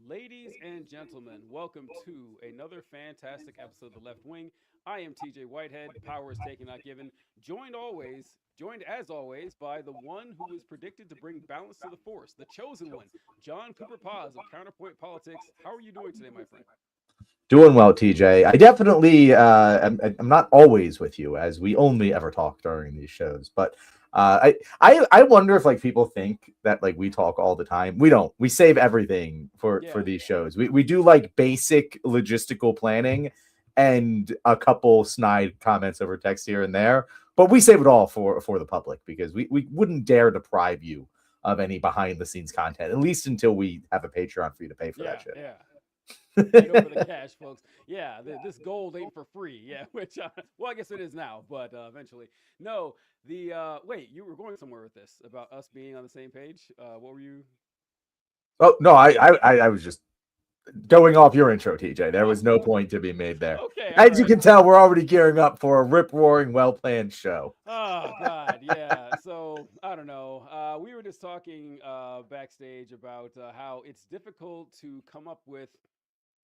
Ladies and gentlemen, welcome to another fantastic episode of The Left Wing. I am TJ Whitehead, power is taken, not given, joined as always by the one who is predicted to bring balance to the force, the chosen one, John Cooper Paz of Counterpoint Politics. How are you doing today, my friend? Doing well, TJ. I definitely I'm not always with you, as we only ever talk during these shows. But I wonder if like people think that like we talk all the time. We don't. We save everything for Yeah. these shows. We do like basic logistical planning and a couple snide comments over text here and there. But we save it all for the public because we wouldn't dare deprive you of any behind the scenes content, at least until we have a Patreon for you to pay for that Yeah, shit. yeah. Ain't over the cash, folks. Yeah, this gold ain't for free. Yeah, which well, I guess it is now, but eventually. No, the wait, you were going somewhere with this about us being on the same page. What were you? Oh no, I was just going off your intro, TJ. There Oh, was no point to be made there. okay, all As you right. can tell, we're already gearing up for a rip roaring, well planned show. Oh God, yeah. So I don't know. We were just talking backstage about how it's difficult to come up with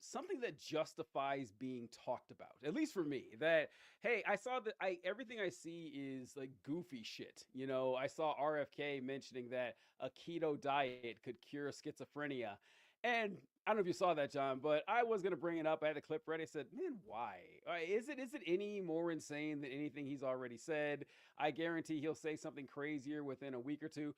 something that justifies being talked about, at least for me. That, hey, I saw that I everything I see is like goofy shit. I saw RFK mentioning that a keto diet could cure schizophrenia, and I don't know if you saw that, John, but I was gonna bring it up. I had the clip ready. I said, man, why? Is it any more insane than anything he's already said? I guarantee he'll say something crazier within a week or two.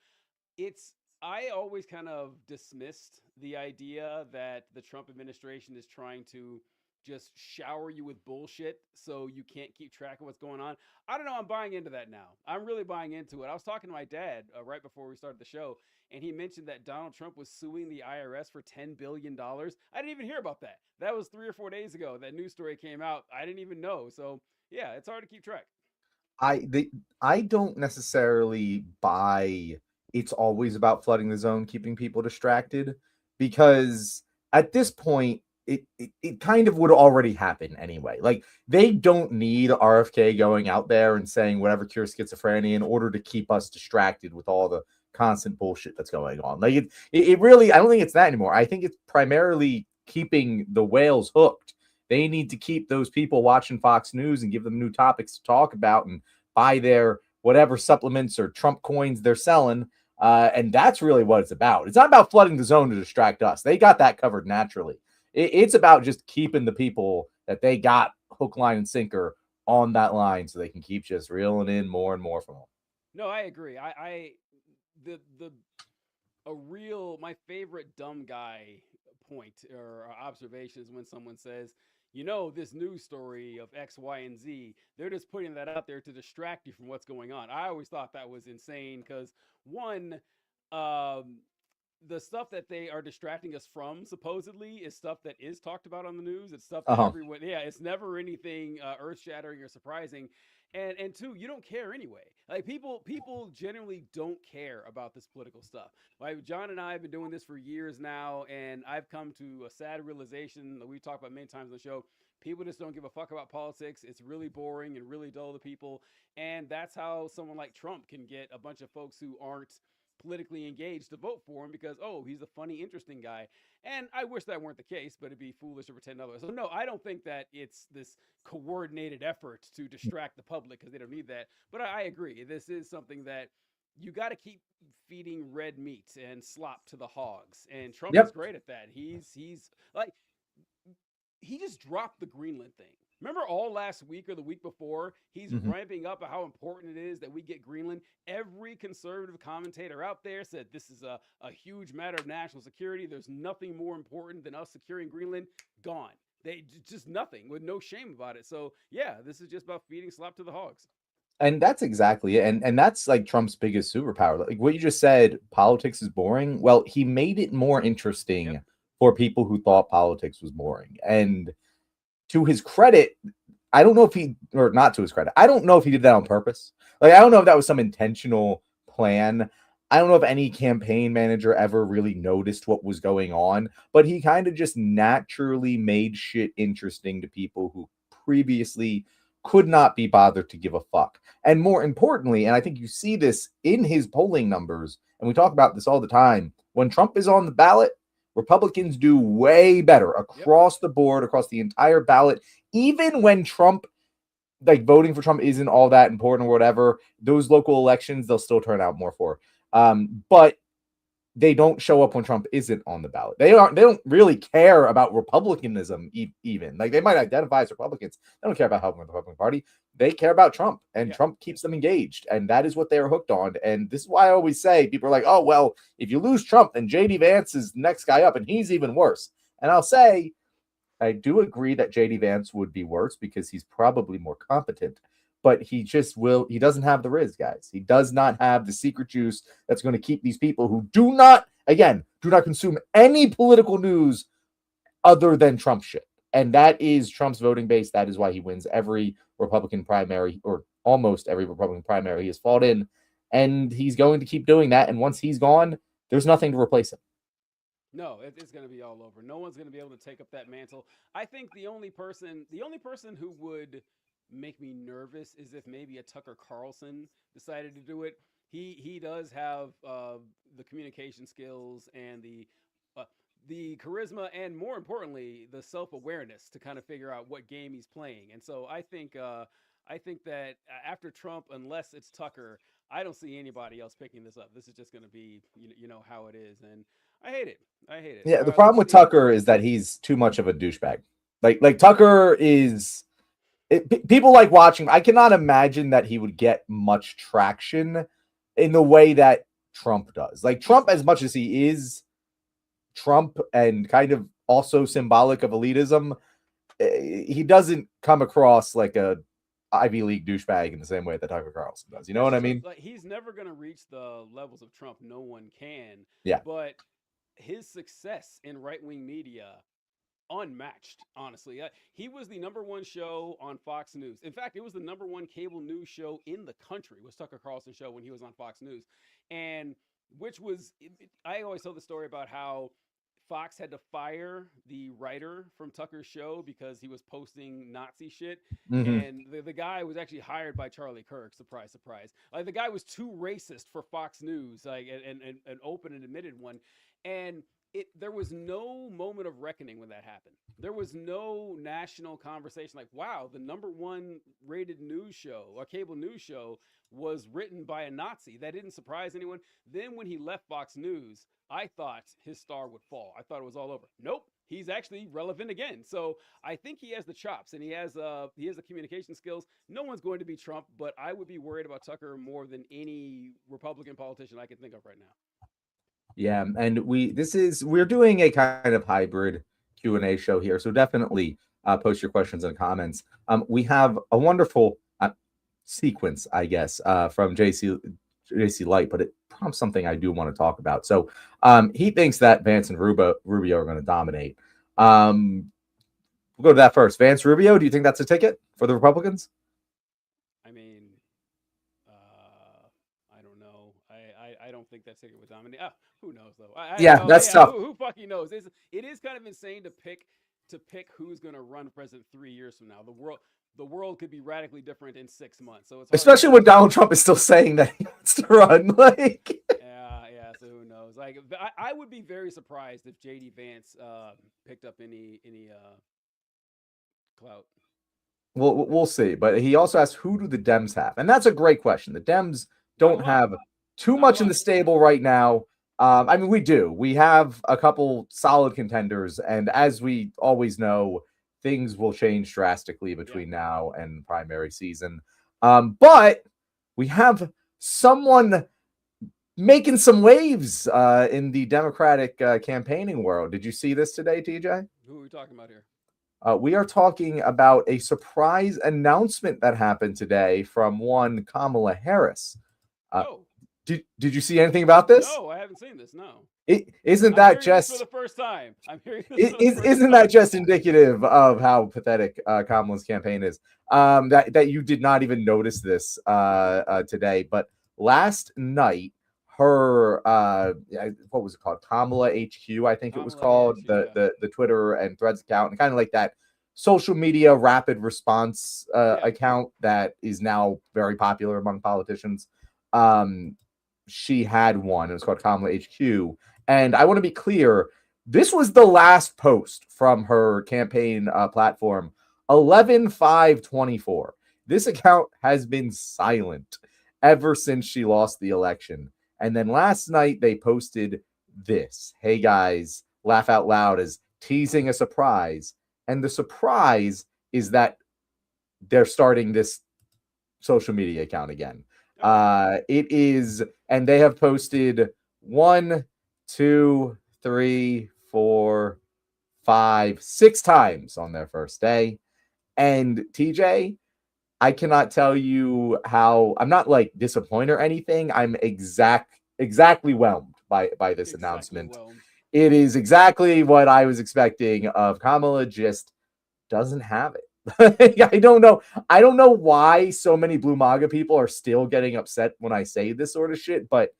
It's I always kind of dismissed the idea that the Trump administration is trying to just shower you with bullshit so you can't keep track of what's going on. I don't know. I'm buying into that now. I'm really buying into it. I was talking to my dad right before we started the show, and he mentioned that Donald Trump was suing the IRS for $10 billion. I didn't even hear about that. That was 3 or 4 days ago. That news story came out. I didn't even know. So yeah, it's hard to keep track. I the I don't necessarily buy it's always about flooding the zone, keeping people distracted, because at this point it kind of would already happen anyway. Like they don't need RFK going out there and saying whatever cures schizophrenia in order to keep us distracted with all the constant bullshit that's going on. Like it really I don't think it's that anymore. I think it's primarily keeping the whales hooked. They need to keep those people watching Fox News and give them new topics to talk about and buy their whatever supplements or Trump coins they're selling. And that's really what it's about. It's not about flooding the zone to distract us. They got that covered naturally. It's about just keeping the people that they got hook, line, and sinker on that line so they can keep just reeling in more and more from them. No, I agree. The a real my favorite dumb guy point or observation is when someone says, this news story of X, Y, and Z, they're just putting that out there to distract you from what's going on. I always thought that was insane because one, um, the stuff that they are distracting us from supposedly is stuff that is talked about on the news. It's stuff that Uh-huh. everyone, yeah, it's never anything earth shattering or surprising. And two, you don't care anyway. Like people generally don't care about this political stuff. Like John and I have been doing this for years now, and I've come to a sad realization that we've talked about many times on the show. People just don't give a fuck about politics. It's really boring and really dull to people. And that's how someone like Trump can get a bunch of folks who aren't politically engaged to vote for him because, oh, he's a funny, interesting guy. And I wish that weren't the case, but it'd be foolish to pretend otherwise. So no, I don't think that it's this coordinated effort to distract the public because they don't need that. But I agree. This is something that you got to keep feeding red meat and slop to the hogs. And Trump is Yep. great at that. He's like he just dropped the Greenland thing. Remember all last week or the week before, he's Mhm. ramping up how important it is that we get Greenland. Every conservative commentator out there said this is a huge matter of national security. There's nothing more important than us securing Greenland. Gone. They just nothing with no shame about it. So yeah, this is just about feeding slop to the hogs. And that's exactly it. And that's like Trump's biggest superpower. Like what you just said, politics is boring. Well, he made it more Yep. interesting for people who thought politics was boring. And to his credit, I don't know if he, or not to his credit, I don't know if he did that on purpose. Like, I don't know if that was some intentional plan. I don't know if any campaign manager ever really noticed what was going on, but he kind of just naturally made shit interesting to people who previously could not be bothered to give a fuck. And more importantly, and I think you see this in his polling numbers, and we talk about this all the time, when Trump is on the ballot, Republicans do way better Yep. across the board, across the entire ballot, even when Trump, like voting for Trump isn't all that important or whatever. Those local elections, they'll still turn out more for. But they don't show up when Trump isn't on the ballot. They don't really care about Republicanism even. Like they might identify as Republicans. They don't care about helping the Republican Party. They care about Trump, and Yeah. Trump keeps them engaged, and that is what they are hooked on. And this is why I always say people are like, "Oh well, if you lose Trump, then JD Vance is the next guy up, and he's even worse." And I'll say I do agree that JD Vance would be worse because he's probably more competent, but he doesn't have the Riz, guys. He does not have the secret juice that's going to keep these people who do not consume any political news other than Trump shit. And that is Trump's voting base. That is why he wins every Republican primary, or almost every Republican primary he has fought in. And he's going to keep doing that. And once he's gone, there's nothing to replace him. No, it's going to be all over. No one's going to be able to take up that mantle. I think the only person who would make me nervous is if maybe a Tucker Carlson decided to do it. He does have the communication skills and uh, the charisma, and more importantly, the self awareness to kind of figure out what game he's playing. And so I think that after Trump, unless it's Tucker, I don't see anybody else picking this up. This is just going to be you know how it is, and I hate it. I hate it. Yeah, All the right, problem let's with see. Tucker is that he's too much of a douchebag. Like Tucker is people like watching. I cannot imagine that he would get much traction in the way that Trump does. Like He's Trump, as much as he is Trump and kind of also symbolic of elitism, he doesn't come across like a Ivy League douchebag in the same way that Tucker Carlson does. You know That's what I true. mean? Like he's never going to reach the levels of Trump. No one can. Yeah. But his success in right wing media unmatched, honestly. He was the number one show on Fox News. In fact, it was the number one cable news show in the country, was Tucker Carlson show when he was on Fox News. And which was, I always tell the story about how Fox had to fire the writer from Tucker's show because he was posting Nazi shit. Mm-hmm. And the guy was actually hired by Charlie Kirk. Surprise, surprise. Like the guy was too racist for Fox News, like an open and admitted one. And there was no moment of reckoning when that happened. There was no national conversation like, wow, the number one rated news show or cable news show was written by a Nazi. That didn't surprise anyone. Then when he left Fox News, I thought his star would fall. I thought it was all over. Nope. He's actually relevant again. So I think he has the chops and he has the communication skills. No one's going to be Trump, but I would be worried about Tucker more than any Republican politician I can think of right now. Yeah, and we're doing a kind of hybrid Q&A show here, so definitely post your questions in the comments. We have a wonderful sequence, I guess, from JC Light, but it prompts something I do want to talk about. So he thinks that Vance and Rubio are going to dominate. We'll go to that first. Vance, Rubio, do you think that's a ticket for the Republicans? I mean, I don't know. I don't think that ticket would dominate. Who knows though? I don't Yeah, know. that's Yeah, tough. who fucking knows? It is kind of insane to pick who's going to run for president 3 years from now. The world could be radically different in 6 months. So it's hard to Especially when know. Donald Trump is still saying that he wants to run. Like, Yeah, yeah. So who knows? Like, I would be very surprised if JD Vance picked up any clout. we'll see. But he also asked, who do the Dems have? And that's a great question. The Dems Not a don't lot. have too Not a much in lot. the stable right now. I mean, we do. We have a couple solid contenders, and as we always know, things will change drastically Yeah. between now and primary season. But we have someone making some waves in the Democratic campaigning world. Did you see this today, TJ? Who are we talking about here? We are talking about a surprise announcement that happened today from one Kamala Harris. Uh, Oh, did you see anything about this? no, I haven't seen this. No. Isn't I'm that hearing this for just the first time. I'm hearing this for the first isn't that time. just indicative of how pathetic Kamala's campaign is? That you did not even notice this today, but last night her what was it called? Kamala HQ, I think it was Kamala called, HQ, the yeah. the Twitter and Threads account, and kind of like that social media rapid response Yeah. account that is now very popular among politicians. Um, she had one. It was called Kamala HQ, and I want to be clear. This was the last post from her campaign platform, 11/5/24. This account has been silent ever since she lost the election. And then last night they posted this. Hey guys, laugh out loud as teasing a surprise. And the surprise is that they're starting this social media account again. Oh, It is, and they have posted one, two, three, four, five, 6 times on their first day. And TJ, I cannot tell you how I'm not like disappointed or anything. I'm exactly whelmed by this exactly. announcement. Well, It is exactly what I was expecting of Kamala, just doesn't have it. I don't know. I don't know why so many Blue MAGA people are still getting upset when I say this sort of shit, but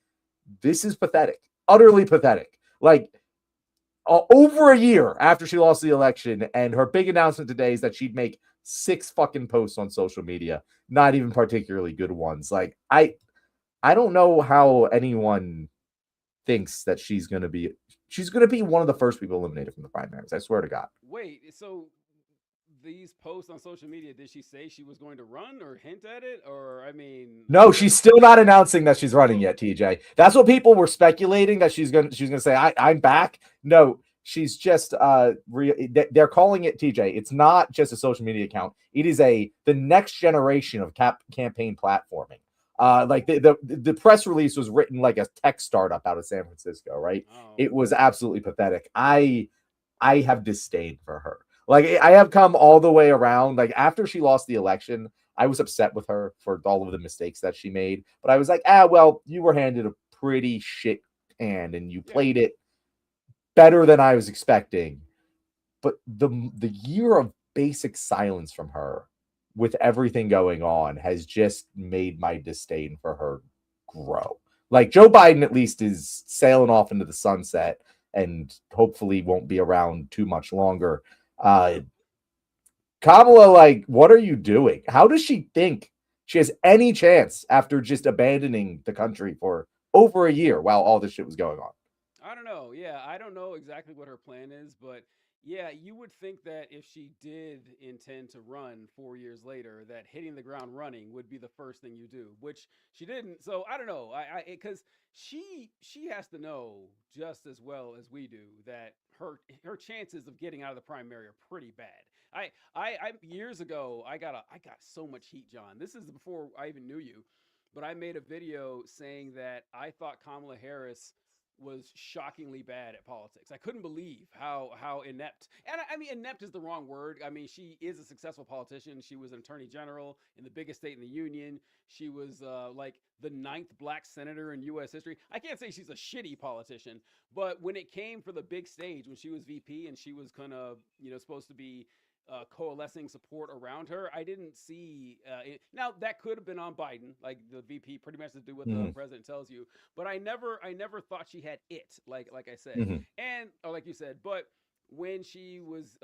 this is pathetic. Utterly pathetic. Like over a year after she lost the election, and her big announcement today is that she'd make 6 fucking posts on social media, not even particularly good ones. Like I don't know how anyone thinks that she's gonna be one of the first people eliminated from the primaries. I swear to God. wait. So these posts on social media, did she say she was going to run or hint at it? Or, I mean, No, what? she's still not announcing that she's running yet, TJ. That's what people were speculating, that she's gonna say, I'm back. No, she's just they're calling it, TJ. It's not just a social media account. It is the next generation of campaign platforming. Like the press release was written like a tech startup out of San Francisco, right? Oh, It was absolutely pathetic. I have disdain for her. Like I have come all the way around. Like after she lost the election, I was upset with her for all of the mistakes that she made. But I was like, well, you were handed a pretty shit hand and you yeah. played it better than I was expecting. But the year of basic silence from her with everything going on has just made my disdain for her grow. Like Joe Biden at least is sailing off into the sunset and hopefully won't be around too much longer. Uh Kamala, like, what are you doing? How does she think she has any chance after just abandoning the country for over a year while all this shit was going on? I don't know. Yeah, I don't know exactly what her plan is, but yeah, you would think that if she did intend to run 4 years later, that hitting the ground running would be the first thing you do, which she didn't. So I don't know. Because she has to know just as well as we do that her chances of getting out of the primary are pretty bad. I years ago I got so much heat, John. This is before I even knew you, but I made a video saying that I thought Kamala Harris was shockingly bad at politics. I couldn't believe how inept. And I mean inept is the wrong word. I mean she is a successful politician. She was an attorney general in the biggest state in the union. She was like the ninth black senator in U.S. history. I can't say she's a shitty politician, but when it came for the big stage, when she was VP and she was kind of supposed to be coalescing support around her. I didn't see now that could have been on Biden, like the VP pretty much to do what the Mm-hmm. president tells you. But I never thought she had it, like I said, Mm-hmm. and or like you said. But when she was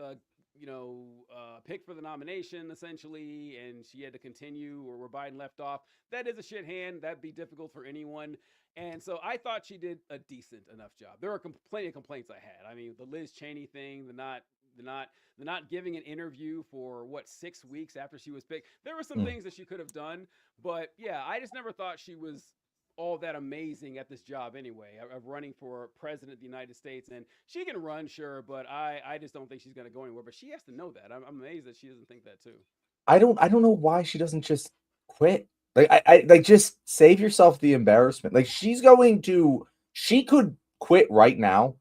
picked for the nomination essentially, and she had to continue or where Biden left off, that is a shit hand. That'd be difficult for anyone. And so I thought she did a decent enough job. There are plenty of complaints I had. I mean, the Liz Cheney thing, the not giving an interview for what 6 weeks after she was picked. There were some Mm. things that she could have done, but yeah, I just never thought she was all that amazing at this job anyway of running for president of the United States. And she can run, sure, but I just don't think she's going to go anywhere. But she has to know that. I'm amazed that she doesn't think that too. I don't know why she doesn't just quit. Like I like just save yourself the embarrassment. Like she could quit right now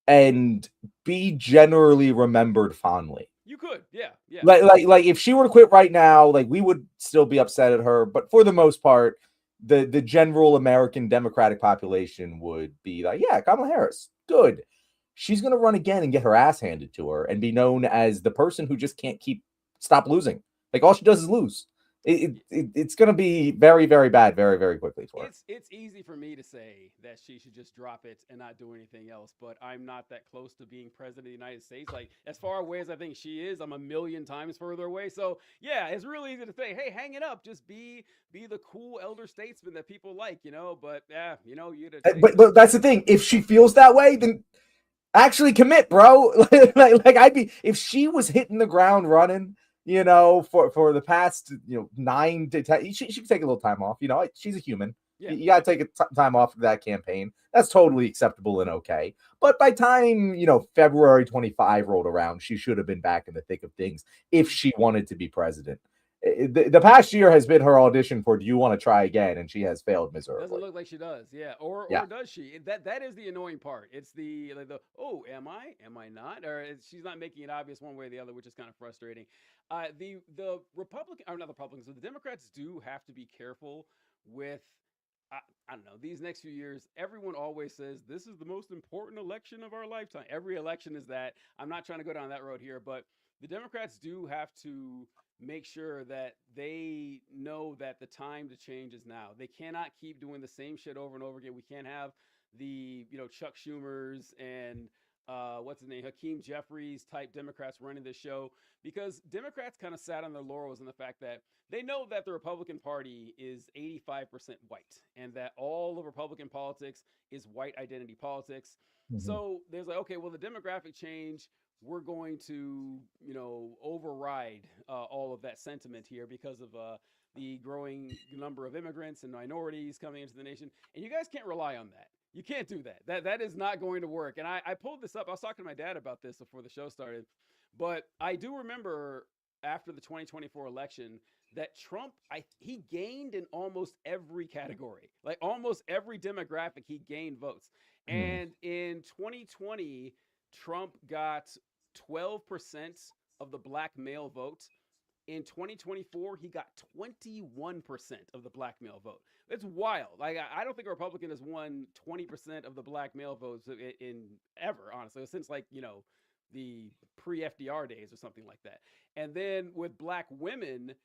and be generally remembered fondly. You could, yeah, yeah, Like if she were to quit right now, like we would still be upset at her, but for the most part, the general American Democratic population would be like, yeah, Kamala Harris, good. She's gonna run again and get her ass handed to her and be known as the person who just can't stop losing. Like all she does is lose. It's gonna be very, very bad, very, very quickly for her. it's easy for me to say that she should just drop it and not do anything else, but I'm not that close to being president of the United States. Like as far away as I think she is, I'm a million times further away. So yeah, it's really easy to say, hey, hang it up, just be the cool elder statesman that people like. But yeah, you to say But something. that's the thing. If she feels that way, then Actually commit, bro. Like I'd be if she was hitting the ground running, for the past 9 to 10. She could take a little time off. She's a human. Yeah. You got to take time off of that campaign. That's totally acceptable and okay. But by time February 25 rolled around, she should have been back in the thick of things if Mhm. she wanted to be president. The past year has been her audition for "Do you want to try again?" and she has failed Doesn't miserably. look like she does. Yeah, Yeah. or does she? That is the annoying part. It's the like the oh, am I? Am I not? Or she's not making it obvious one way or the other, which is kind of frustrating. The Republican or not the Republicans, so the Democrats do have to be careful with. I don't know. These next few years, everyone always says this is the most important election of our lifetime. Every election is that. I'm not trying to go down that road here, but the Democrats do have to make sure that they know that the time to change is now. They cannot keep doing the same shit over and over again. We can't have the Chuck Schumer's and what's his name, Hakeem Jeffries type Democrats running this show, because Democrats kind of sat on their laurels in the fact that they know that the Republican Party is 85% white and that all of Republican politics is white identity politics. Mhm. So there's like, okay, well, the demographic change, we're going to, override all of that sentiment here because of the growing number of immigrants and minorities coming into the nation. And you guys can't rely on that. You can't do that. That is not going to work. And I pulled this up. I was talking to my dad about this before the show started. But I do remember after the 2024 election that Trump, he gained in almost every category, like almost every demographic, he gained votes. Mhm. And in 2020, Trump got 12% of the black male vote. In 2024, he got 21% of the black male vote. It's wild. Like I don't think a Republican has won 20% of the black male votes in ever, honestly, since like the pre-FDR days or something like that. And then with black women,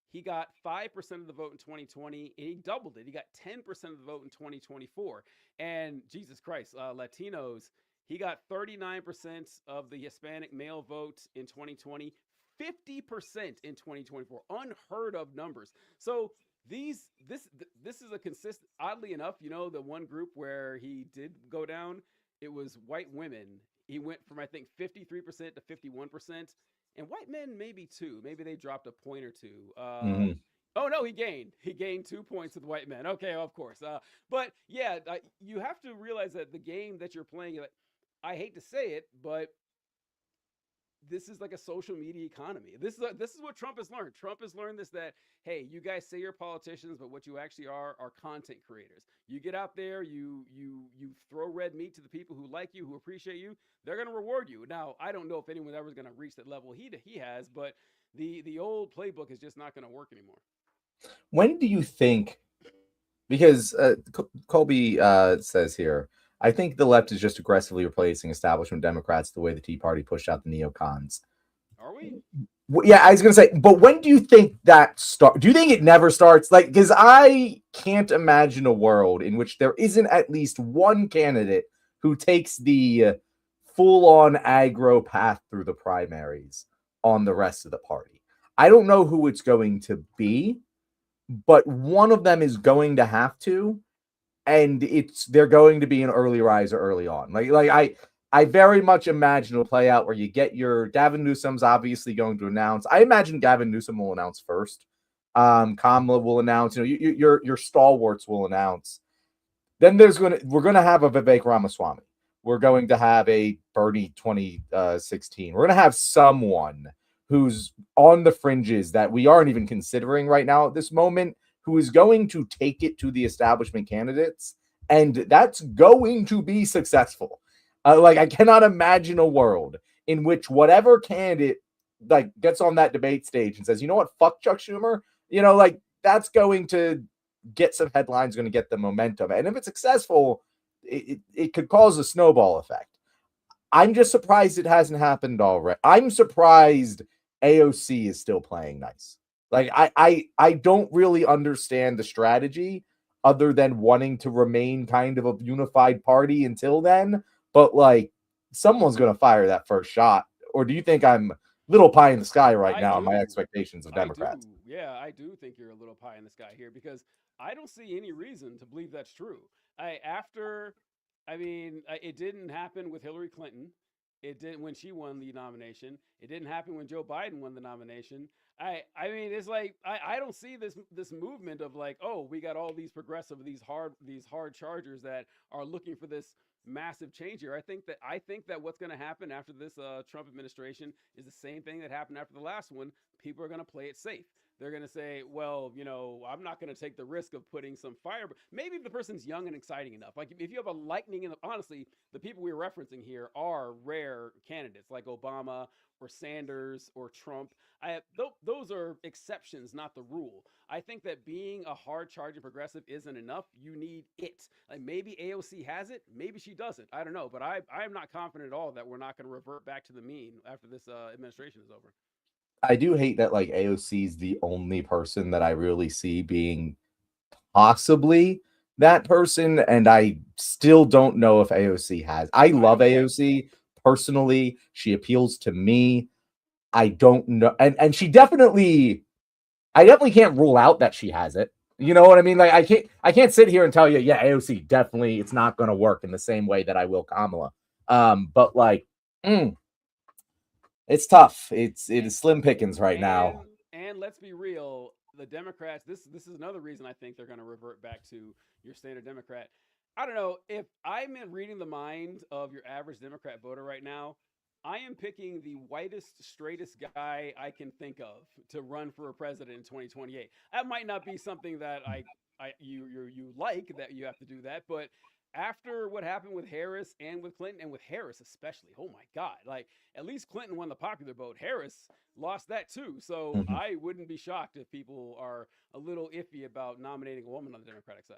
he got 5% of the vote in 2020, and he doubled it. He got 10% of the vote in 2024. And Jesus Christ, Latinos, he got 39% of the Hispanic male vote in 2020, 50% in 2024. Unheard of numbers. So this is a consistent. Oddly enough, the one group where he did go down, it was white women. He went from I think 53% to 51%, and white men maybe too. Maybe they dropped a point or two. Mhm. Oh no, he gained. He gained 2 points with white men. Okay, of course. But yeah, you have to realize that the game that you're playing. Like, I hate to say it, but this is like a social media economy. This is what Trump has learned. Trump has learned this that hey, you guys say you're politicians, but what you actually are content creators. You get out there, you throw red meat to the people who like you, who appreciate you. They're going to reward you. Now, I don't know if anyone ever is going to reach that level he has, but the old playbook is just not going to work anymore. When do you think? Because Colby says here, I think the left is just aggressively replacing establishment Democrats the way the Tea Party pushed out the neocons. Are we? Yeah, I was gonna say, but when do you think that start? Do you think it never starts? Like, because I can't imagine a world in which there isn't at least one candidate who takes the full-on aggro path through the primaries on the rest of the party. I don't know who it's going to be, but one of them is going to have to, and they're going to be an early riser early on. Like I very much imagine it'll play out where you get your Gavin Newsom's obviously going to announce. I imagine Gavin Newsom will announce first. Kamala will announce. Your stalwarts will announce. Then we're gonna have a Vivek Ramaswamy. We're going to have a Bernie 2016. We're gonna have someone who's on the fringes that we aren't even considering right now at this moment, who is going to take it to the establishment candidates, and that's going to be successful. Like I cannot imagine a world in which whatever candidate like gets on that debate stage and says, you know what, fuck Chuck Schumer, like that's going to get some headlines, going to get the momentum. And if it's successful, it could cause a snowball effect. I'm just surprised it hasn't happened already. I'm surprised AOC is still playing nice. Like I don't really understand the strategy other than wanting to remain kind of a unified party until then. But like someone's gonna fire that first shot. Or do you think I'm little pie in the sky right I now in my do. expectations of I Democrats? do. Yeah, I do think you're a little pie in the sky here because I don't see any reason to believe that's true. I after I mean, it didn't happen with Hillary Clinton. It didn't when she won the nomination. It didn't happen when Joe Biden won the nomination. I mean, it's like I don't see this movement of like, oh, we got all these progressive, these hard chargers that are looking for this massive change here. I think that what's going to happen after this Trump administration is the same thing that happened after the last one. People are going to play it safe. They're going to say, well, I'm not going to take the risk of putting some fire. Maybe if the person's young and exciting enough. Like if you have a lightning in the, honestly, the people we're referencing here are rare candidates like Obama or Sanders or Trump. Those are exceptions, not the rule. I think that being a hard charging progressive isn't enough. You need it. Like maybe AOC has it, maybe she doesn't. I don't know, but I'm not confident at all that we're not going to revert back to the mean after this administration is over. I do hate that like AOC is the only person that I really see being possibly that person, and I still don't know if AOC has. I I love don't either. AOC personally. She appeals to me. I don't know, and she definitely, I definitely can't rule out that she has it. You know what I mean? Like I can't sit here and tell you, yeah, AOC definitely it's not going to work in the same way that I will Kamala. But like, mm, it's tough. It is slim pickings right and now. and let's be real, the Democrats. This is another reason I think they're going to revert back to your standard Democrat. I don't know if I'm reading the mind of your average Democrat voter right now. I am picking the whitest, straightest guy I can think of to run for a president in 2028. That might not be something that you like that you have to do that, but after what happened with Harris and with Clinton and with Harris especially, oh my God! Like at least Clinton won the popular vote. Harris lost that too. So Mhm. I wouldn't be shocked if people are a little iffy about nominating a woman on the Democratic side.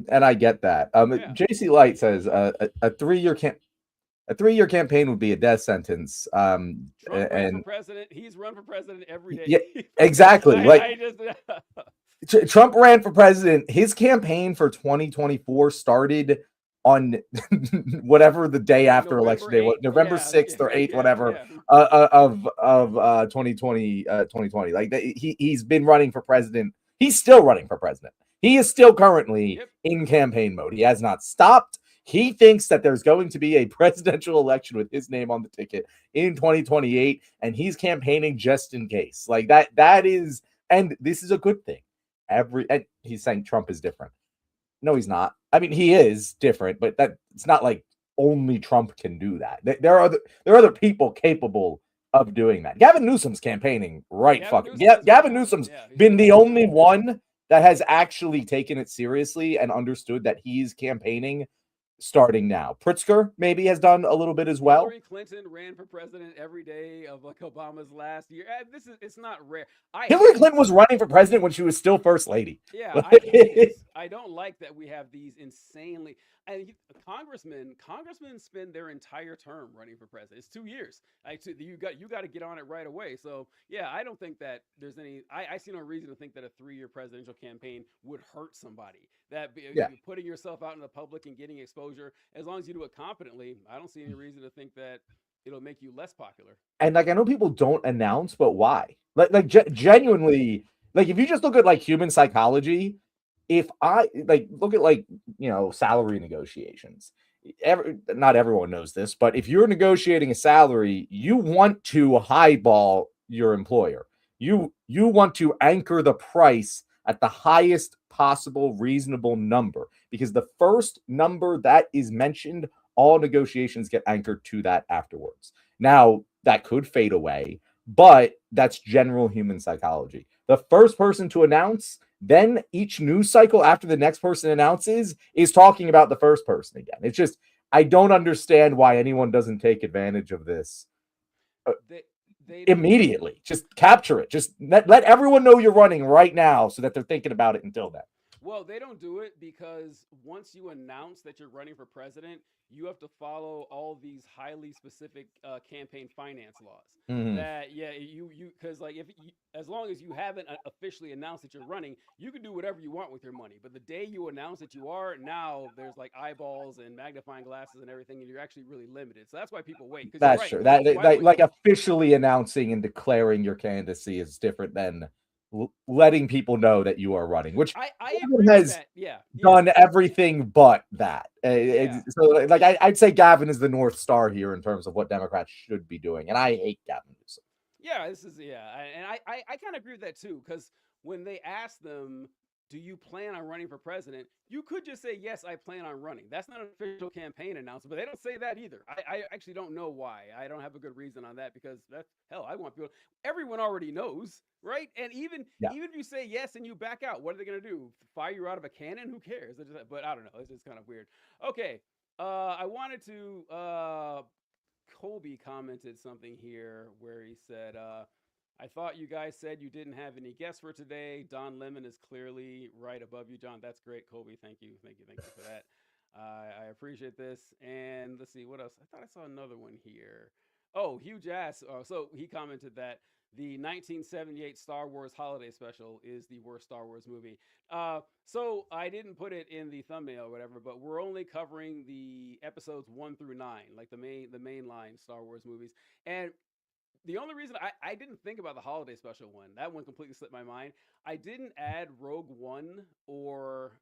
And I get that. Yeah. JC Light says a 3 year a 3 year campaign would be a death sentence. Trump ran for And president. He's run for president every day. yeah, exactly. Like I just Trump ran for president. His campaign for 2024 started on whatever the day after election November day was, 8th. November Yeah, 6th or 8th, yeah, whatever, yeah. of 2020 2020. Like he's been running for president. He's still running for president. He is still currently Yep. in campaign mode. He has not stopped. He thinks that there's going to be a presidential election with his name on the ticket in 2028, and he's campaigning just in case. Like that is, and this is a good thing. And he's saying Trump is different. No, he's not. I mean, he is different, but that it's not like only Trump can do that. There are other people capable of doing that. Gavin Newsom's campaigning right Gavin fucking. Newsom Yeah, is right Gavin now. Newsom's Yeah, he's been running the right now. only one that has actually taken it seriously and understood that he's campaigning starting now. Pritzker maybe has done a little bit as well. Hillary Clinton ran for president every day of like Obama's last year. This is it's not rare. I Hillary hate Clinton was running for president when she was still first lady. Yeah, I hate it. I don't like that we have these insanely and congressmen spend their entire term running for president. It's 2 years. You got to get on it right away. So yeah, I don't think that there's any. I see no reason to think that a 3-year presidential campaign would hurt somebody. Yeah. You putting yourself out in the public and getting exposure, as long as you do it competently, I don't see any reason to think that it'll make you less popular. And like I know people don't announce, but why? Genuinely, like if you just look at like human psychology, if I like look at like salary negotiations, not everyone knows this, but if you're negotiating a salary, you want to highball your employer. You want to anchor the price at the highest possible reasonable number because the first number that is mentioned, all negotiations get anchored to that afterwards. Now, that could fade away, but that's general human psychology. The first person to announce, then each news cycle after the next person announces is talking about the first person again. It's just, I don't understand why anyone doesn't take advantage of this uh, They they don't do it. immediately. Just capture it. Just let everyone know you're running right now so that they're thinking about it until then. Well, they don't do it because once you announce that you're running for president, you have to follow all these highly specific campaign finance laws. Mhm. That yeah, you because like if you, as long as you haven't officially announced that you're running, you can do whatever you want with your money. But the day you announce that you are, now there's like eyeballs and magnifying glasses and everything, and you're actually really limited. So that's why people wait. Because you're That's right. true. That, Why would like officially announcing and declaring your candidacy is different than letting people know that you are running, which I Gavin agree with has that. Yeah, yeah, done everything but that. yeah. So, like, I'd say Gavin is the North Star here in terms of what Democrats should be doing, and I hate Gavin Newsom. Yeah, this is yeah, and I kind of agree with that too. Because when they ask them, "Do you plan on running for president?" You could just say, "Yes, I plan on running." That's not an official campaign announcement, but they don't say that either. I actually don't know why. I don't have a good reason on that because that's hell. I want people. Everyone already knows, right? And Yeah, even if you say yes and you back out, what are they going to do? Fire you out of a cannon? Who cares? But I don't know. It's just kind of weird. Okay. I wanted to Colby commented something here where he said, I thought you guys said you didn't have any guests for today. Don Lemon is clearly right above you, John. That's great, Colby. Thank you. Thank you. Thank you for that. I appreciate this. And let's see, what else? I thought I saw another one here. Oh, huge ass. So he commented that the 1978 Star Wars Holiday Special is the worst Star Wars movie. So I didn't put it in the thumbnail or whatever, but we're only covering the episodes 1 through 9, like the mainline Star Wars movies. And the only reason I didn't think about the holiday special one, that one completely slipped my mind. I didn't add Rogue One or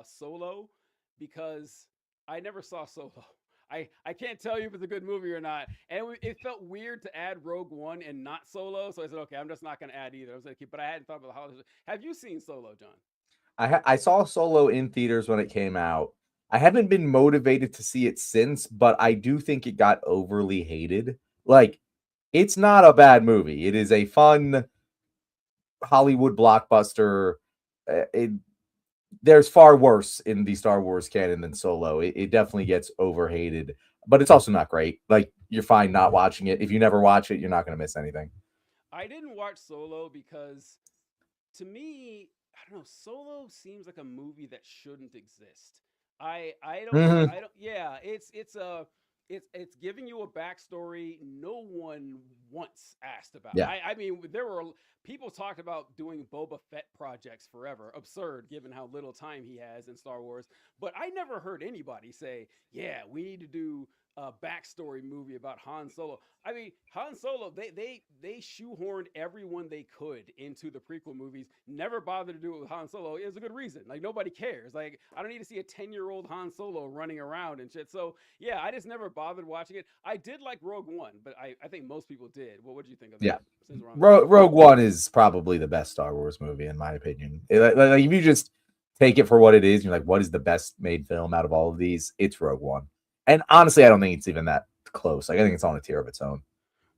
Solo because I never saw Solo. I can't tell you if it's a good movie or not. And it felt weird to add Rogue One and not Solo. So I said, okay, I'm just not going to add either. I was going to keep, but I hadn't thought about the holidays. Have you seen Solo, John? I saw Solo in theaters when it came out. I haven't been motivated to see it since, but I do think it got overly hated. Like, it's not a bad movie. It is a fun Hollywood blockbuster. There's far worse in the Star Wars canon than Solo. It definitely gets overhated, but it's also not great. Like, you're fine not watching it. If you never watch it, you're not going to miss anything. I didn't watch Solo because to me, I don't know, Solo seems like a movie that shouldn't exist. Mm-hmm. I don't yeah, it's giving you a backstory no one once asked about. Yeah. I mean, there were people talked about doing Boba Fett projects forever. Absurd given how little time he has in Star Wars. But I never heard anybody say, yeah, we need to do a backstory movie about Han Solo. I mean, Han Solo, they shoehorned everyone they could into the prequel movies. Never bothered to do it with Han Solo. It's a good reason. Like nobody cares. Like I don't need to see a 10-year-old Han Solo running around and shit. So yeah, I just never bothered watching it. I did like Rogue One, but I think most people did. Well, what did you think of Yeah. that? Since we're on the subject. Rogue One is probably the best Star Wars movie in my opinion. Like, if you just take it for what it is, you're like, what is the best made film out of all of these? It's Rogue One. And honestly, I don't think it's even that close. Like, I think it's on a tier of its own.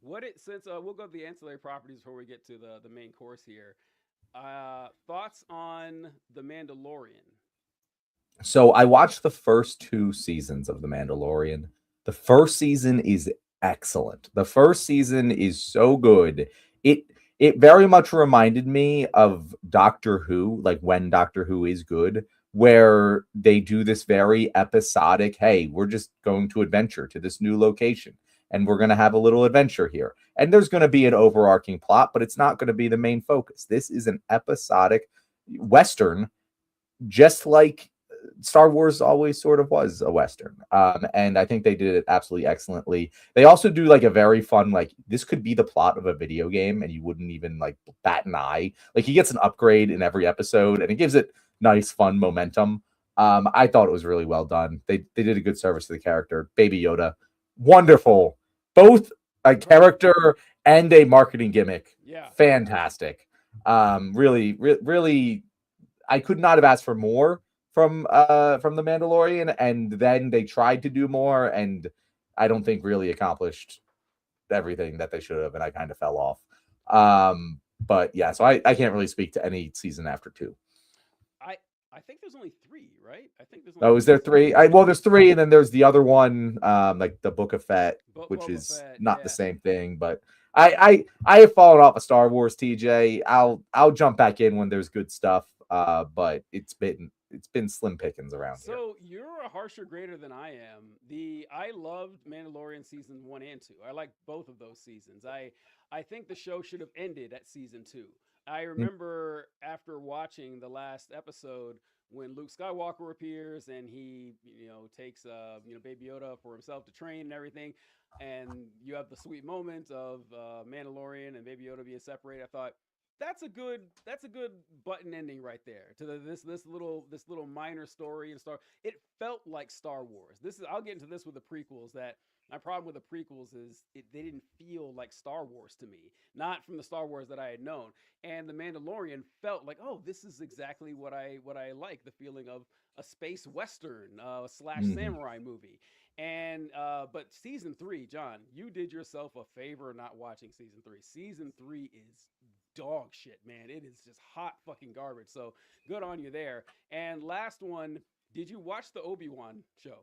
What it since we'll go to the ancillary properties before we get to the main course here. Thoughts on the Mandalorian? So I watched the first two seasons of The Mandalorian. The first season is excellent. The first season is so good. It it very much reminded me of Doctor Who, like when Doctor Who is good, where they do this very episodic, hey, we're just going to adventure to this new location and we're going to have a little adventure here. And there's going to be an overarching plot, but it's not going to be the main focus. This is an episodic western, just like Star Wars always sort of was a Western. And I think they did it absolutely excellently. They also do like a very fun, like, this could be the plot of a video game and you wouldn't even like bat an eye. Like, he gets an upgrade in every episode and it gives it nice, fun momentum. I thought it was really well done. They did a good service to the character. Baby Yoda, wonderful. Both a Perfect. character and a marketing gimmick. Yeah. Fantastic. Really, I could not have asked for more from the Mandalorian, and then they tried to do more, and I don't think really accomplished everything that they should have, and I kind of fell off. But yeah, so I can't really speak to any season after two. I I think there's only three, right? I think there's only Oh, is three there seasons. three? Well, there's three, and then there's the other one, like the Book of Fett, which Boba is Fett, not the yeah. same thing. But I have fallen off of Star Wars, TJ. I'll jump back in when there's good stuff. But it's been slim pickings around here. So you're a harsher grader than I am. The I loved Mandalorian season 1 and 2. I liked both of those seasons. I think the show should have ended at season 2. I remember after watching the last episode when Luke Skywalker appears and he takes Baby Yoda for himself to train and everything, and you have the sweet moment of Mandalorian and Baby Yoda being separated. I thought that's a good button ending right there to this little minor story and Star. It felt like Star Wars. This is I'll get into this with the prequels. That my problem with the prequels is they didn't feel like Star Wars to me, not from the Star Wars that I had known. And the Mandalorian felt like, oh, this is exactly what I like, the feeling of a space western slash Mhm. samurai movie. And but season three, John, you did yourself a favor not watching season three. Season three is dog shit, man. It is just hot fucking garbage. So good on you there. And last one, did you watch the Obi-Wan show?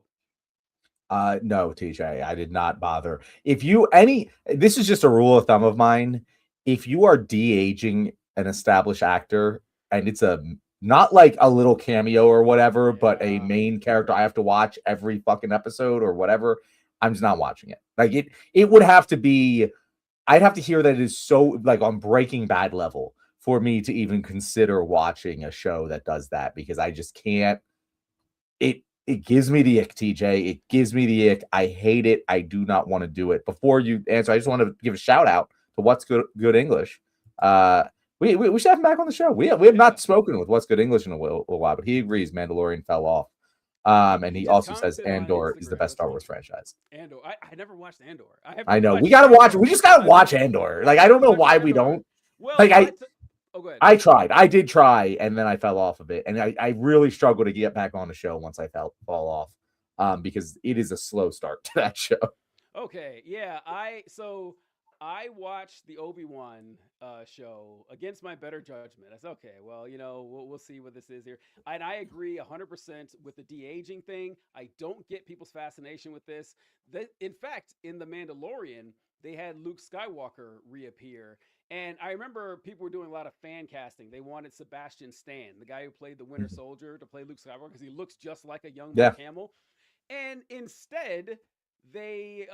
No, TJ, I did not bother. If you any, this is just a rule of thumb of mine. If you are de-aging an established actor and it's a not like a little cameo or whatever, but a Yeah. main character I have to watch every fucking episode or whatever, I'm just not watching it. Like it would have to be, I'd have to hear that it is so like on Breaking Bad level for me to even consider watching a show that does that because I just can't. It gives me the ick, TJ. It gives me the ick. I hate it. I do not want to do it. Before you answer, I just want to give a shout out to What's Good English. Uh, we should have him back on the show. We have Yeah. not spoken with What's Good English in a while, but he agrees Mandalorian fell off. And He he just also says commented on Andor is the Instagram. best That's Star funny. Wars franchise. Andor. I never watched Andor. I have to I know. We watch gotta watch. Andor. We just gotta I've been watch Andor. Like I I have to don't know watch why we Andor. don't. Well, Like oh, go ahead. I tried. I did try, and then I fell off of it. And I really struggled to get back on the show once I fall off. Because it is a slow start to that show. Okay, yeah, I watched the Obi-Wan show against my better judgment. I said, okay, well, we'll see what this is here. And I agree 100% with the de-aging thing. I don't get people's fascination with this. In fact, in The Mandalorian, they had Luke Skywalker reappear. And I remember people were doing a lot of fan casting. They wanted Sebastian Stan, the guy who played the Winter Mhm. Soldier, to play Luke Skywalker because he looks just like a young Yeah. Mark Hamill. And instead, they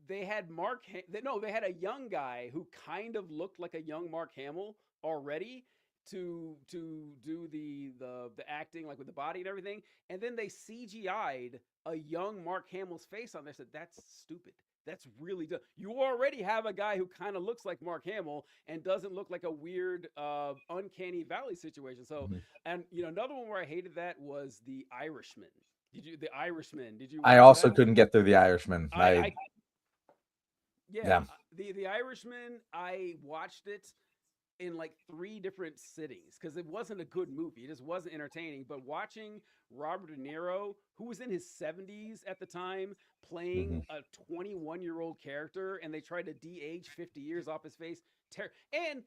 they had they had a young guy who kind of looked like a young Mark Hamill already to do the acting like with the body and everything, and then they CGI'd a young Mark Hamill's face on there. Said that's stupid. That's really dumb. You already have a guy who kind of looks like Mark Hamill and doesn't look like a weird, uncanny valley situation. So, Mhm. and another one where I hated that was The Irishman. The Irishman? Did you I watch also that? couldn't get through The Irishman. I yeah, Yeah. the Irishman. I watched it in like three different sittings because it wasn't a good movie. It just wasn't entertaining. But watching Robert De Niro, who was in his 70s at the time, Mhm. playing a 21-year-old character, and they tried to de-age 50 years off his face. And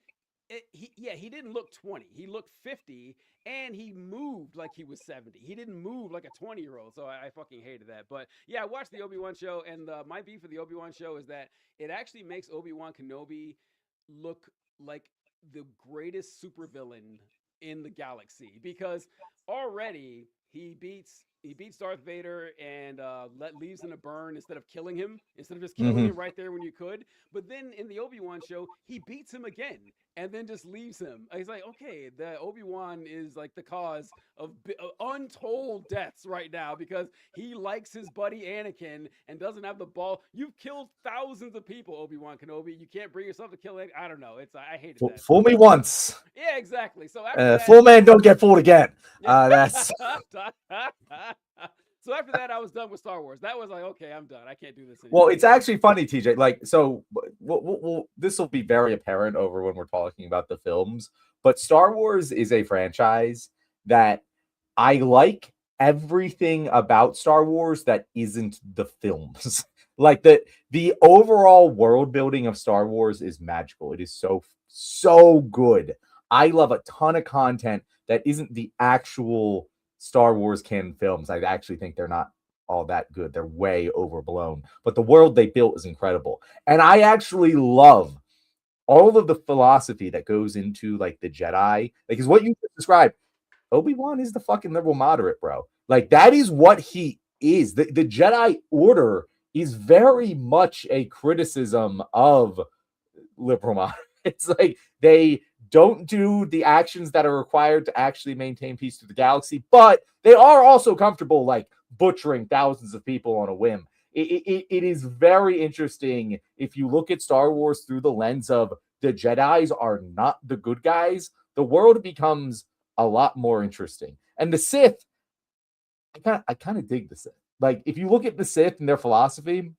he didn't look 20. He looked 50, and he moved like he was 70. He didn't move like a 20-year-old. So I fucking hated that. But yeah, I watched the Obi-Wan show, and my beef with the Obi-Wan show is that it actually makes Obi-Wan Kenobi look like the greatest supervillain in the galaxy because already he beats Darth Vader and leaves in a burn instead of killing him, instead of just killing Mhm. him right there when you could. But then in the Obi-Wan show, he beats him again and then just leaves him. He's like, okay, the Obi-Wan is like the cause of untold deaths right now because he likes his buddy Anakin and doesn't have the ball. You've killed thousands of people, Obi-Wan Kenobi. You can't bring yourself to kill it. I don't know. I hated that. Fool me once. Yeah, exactly. So after that, Fool man don't get fooled again. yeah. That's So after that, I was done with Star Wars. That was like, okay, I'm done. I can't do this Well, anymore. it's actually funny, TJ. Like, so this will be very apparent over when we're talking about the films. But Star Wars is a franchise that I like everything about Star Wars that isn't the films. Like the overall world building of Star Wars is magical. It is so good. I love a ton of content that isn't the actual Star Wars canon films. I actually think they're not all that good. They're way overblown. But the world they built is incredible. And I actually love all of the philosophy that goes into like the Jedi. Like is what you just described. Obi-Wan is the fucking liberal moderate, bro. Like that is what he is. The Jedi Order is very much a criticism of liberal moderates. It's like they don't do the actions that are required to actually maintain peace to the galaxy, but they are also comfortable like butchering thousands of people on a whim. It is very interesting if you look at Star Wars through the lens of the Jedis are not the good guys, the world becomes a lot more interesting. And the Sith, I kind of dig the Sith. Like if you look at the Sith and their philosophy,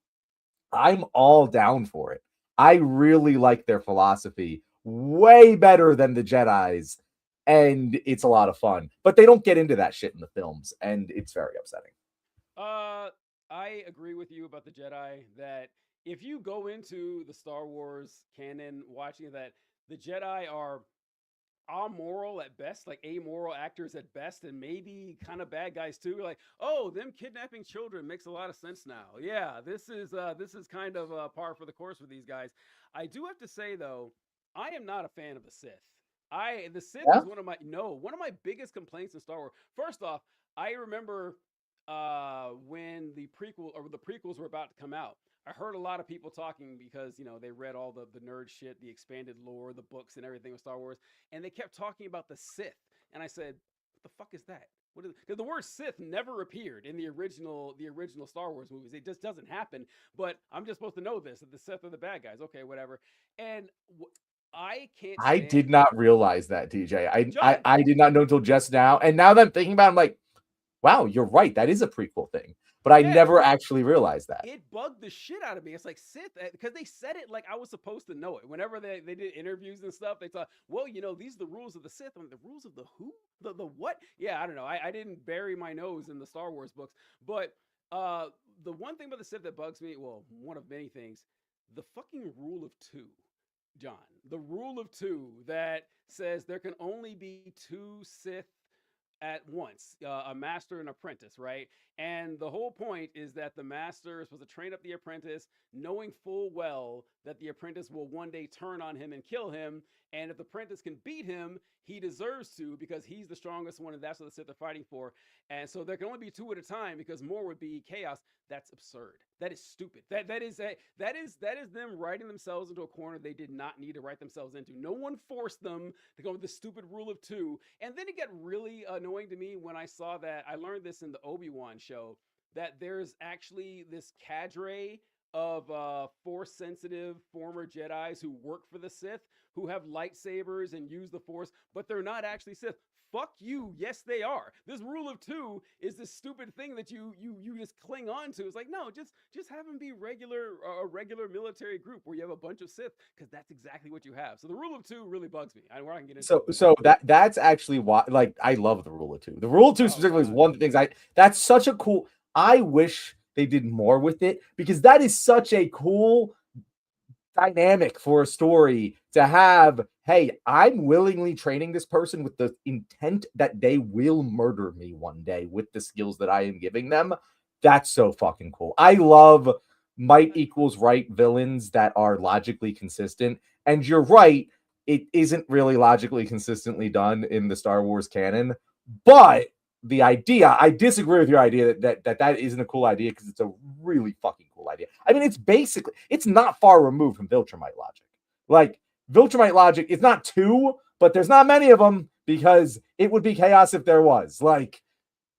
I'm all down for it. I really like their philosophy way better than the Jedi's, and it's a lot of fun. But they don't get into that shit in the films, and it's very upsetting. Uh, I agree with you about the Jedi that if you go into the Star Wars canon watching that, the Jedi are amoral at best, like amoral actors at best, and maybe kind of bad guys too. Like, oh, them kidnapping children makes a lot of sense now. Yeah, this is kind of par for the course with these guys. I do have to say though, I am not a fan of the Sith. The Sith Yeah, is one of my biggest complaints in Star Wars. First off, I remember when the prequels were about to come out. I heard a lot of people talking because they read all the nerd shit, the expanded lore, the books, and everything with Star Wars, and they kept talking about the Sith, and I said, "What the fuck is that? What is?" Because the word Sith never appeared in the original Star Wars movies. It just doesn't happen. But I'm just supposed to know this that the Sith are the bad guys. Okay, whatever. And I can't I stand did not realize that, TJ. I, I John. I did not know until just now. And now that I'm thinking about it, I'm like, wow, you're right. That is a prequel thing. But I Yeah, never actually realized that. it bugged the shit out of me. It's like Sith because they said it like I was supposed to know it. Whenever they did interviews and stuff, they thought, well, these are the rules of the Sith. I'm like, the rules of the who? The what? Yeah, I don't know. I didn't bury my nose in the Star Wars books, but uh, the one thing about the Sith that bugs me, well, one of many things, the fucking rule of two, John. The rule of two that says there can only be two Sith at once, a master and apprentice, right? And the whole point is that the master is supposed to train up the apprentice, knowing full well that the apprentice will one day turn on him and kill him. And if the apprentice can beat him, he deserves to because he's the strongest one, and that's what the Sith are fighting for. And so there can only be two at a time because more would be chaos. That's absurd. That is stupid. That is them writing themselves into a corner they did not need to write themselves into. No one forced them to go with the stupid rule of two. And then it got really annoying to me when I saw that. I learned this in the Obi-Wan show that there's actually this cadre of force sensitive former Jedi's who work for the Sith who have lightsabers and use the force, but they're not actually Sith. Fuck you. Yes, they are. This rule of two is this stupid thing that you just cling on to. It's like, no, just have them be a regular military group where you have a bunch of Sith, because that's exactly what you have. So the rule of two really bugs me. We're not gonna get into So it, but so that's actually why, like, I love the rule of two. The rule of two oh specifically is god, one of the things that's such a cool. I wish they did more with it because that is such a cool dynamic for a story to have. Hey, I'm willingly training this person with the intent that they will murder me one day with the skills that I am giving them. That's so fucking cool. I love might equals right villains that are logically consistent. And you're right, it isn't really logically consistently done in the Star Wars canon, but the idea, I disagree with your idea that isn't a cool idea because it's a really fucking cool idea. I mean, it's not far removed from Viltrumite logic. Like, Viltrumite logic is not two, but there's not many of them because it would be chaos if there was. Like,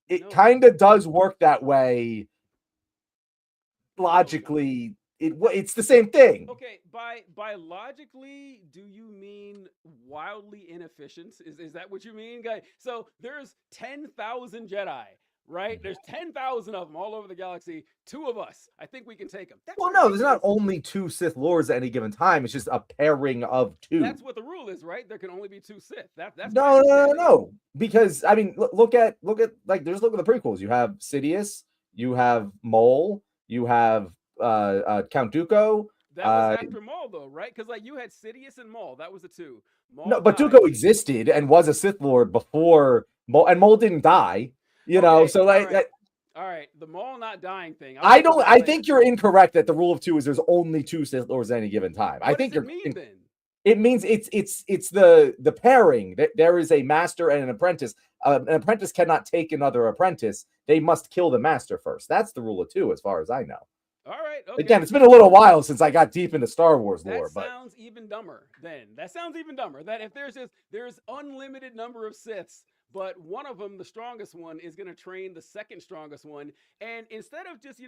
it no, kind of does work that way no, John. logically. It's the same thing. Okay, by logically, do you mean wildly inefficient? Is that what you mean, guy? So there's 10,000 Jedi, right? There's 10,000 of them all over the galaxy. Two of us, I think we can take them. That's Well, no, there's not ridiculous. only two Sith Lords at any given time. It's just a pairing of two. That's what the rule is, right? There can only be two Sith. That's my understanding. No. Because I mean, look at like just look at the prequels. You have Sidious, you have Mole, you have Count Dooku. That was Uh, after Maul, though, right? Because like you had Sidious and Maul. That was the two. no, Maul but died. Dooku existed and was a Sith Lord before Mole, and Mole didn't die. Okay, So all like right, all right. The Maul not dying thing. I'll I get to don't. that I later. think you're incorrect that the rule of two is there's only two Sith Lords at any given time. I What does think it you're. mean then? It means it's the pairing that there is a master and an apprentice. An apprentice cannot take another apprentice. They must kill the master first. That's the rule of two, as far as I know. All right, Again, okay. it's been a little while since I got deep into Star Wars That lore, but sounds even dumber then. That sounds even dumber. That if there's unlimited number of Siths, but one of them, the strongest one, is going to train the second strongest one, and instead of just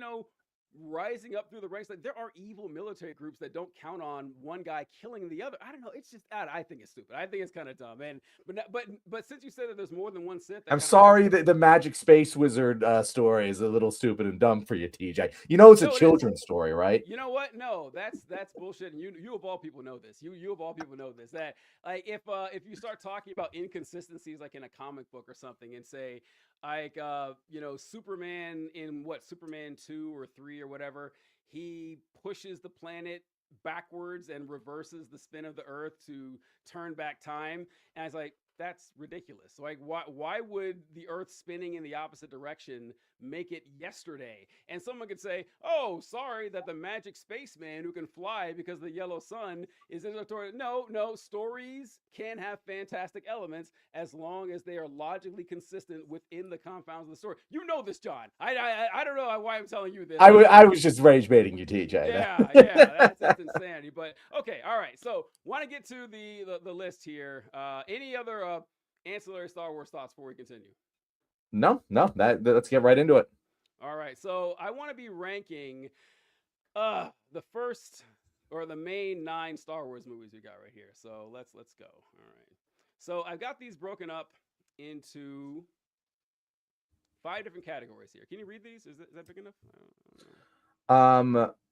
rising up through the ranks. Like there are evil military groups that don't count on one guy killing the other. I don't know. It's just I think it's stupid. I think it's kind of dumb. And but since you said that there's more than one Sith, that I'm kind of makes sorry that the Magic Space Wizard story is a little stupid and dumb for you, TJ. You know it's a no, it is. children's story, right? You know what? No, that's bullshit. And you of all people know this. You of all people know this. That like if you start talking about inconsistencies like in a comic book or something, and say like Superman in what Superman 2 or 3 or whatever, he pushes the planet backwards and reverses the spin of the Earth to turn back time, and it's like that's ridiculous. Like why would the Earth spinning in the opposite direction make it yesterday? And someone could say, "Oh, sorry that the magic spaceman who can fly because the yellow sun is in the story." No, no, stories can have fantastic elements as long as they are logically consistent within the confounds of the story. You know this, John. I don't know why I'm telling you this. I was just rage baiting you, TJ. Yeah, that's insanity. But okay, all right. So want to get to the list here. Any other ancillary Star Wars thoughts before we continue? No, let's get right into it. All right. So I want to be ranking the first or the main 9 Star Wars movies we got right here. So let's go. All right. So I've got these broken up into 5 different categories here. Can you read these? Is that big enough?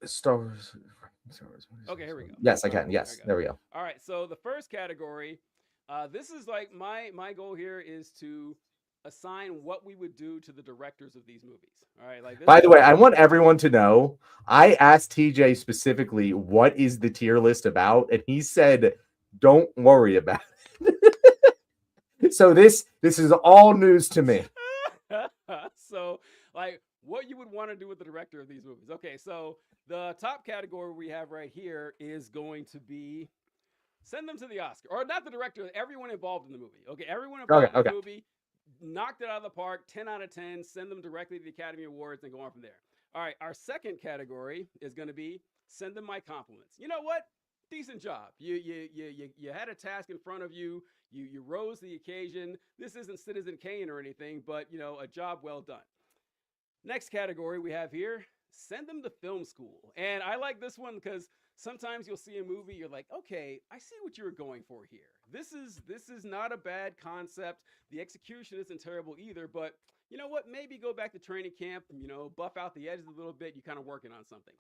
Star Wars. Okay, here we go. Yes, I All right, can. Yes, there we go. All right. So the first category, this is like my goal here is to assign what we would do to the directors of these movies. All right, like this. By the way, I want everyone to know I asked TJ specifically what is the tier list about, and he said, "Don't worry about it." So this is all news to me. So like what you would want to do with the director of these movies. Okay, so the top category we have right here is going to be send them to the Oscar, or not the director, everyone involved in the movie. Okay, everyone involved in the movie knocked it out of the park, 10 out of 10, send them directly to the Academy Awards and go on from there. All right, our second category is going to be send them my compliments. You know what? Decent job. You had a task in front of you. You rose to the occasion. This isn't Citizen Kane or anything, but a job well done. Next category we have here, send them to film school. And I like this one because sometimes you'll see a movie, you're like, okay, I see what you were going for here. This is not a bad concept. The execution isn't terrible either, but you know what? Maybe go back to training camp, buff out the edges a little bit. You're kind of working on something.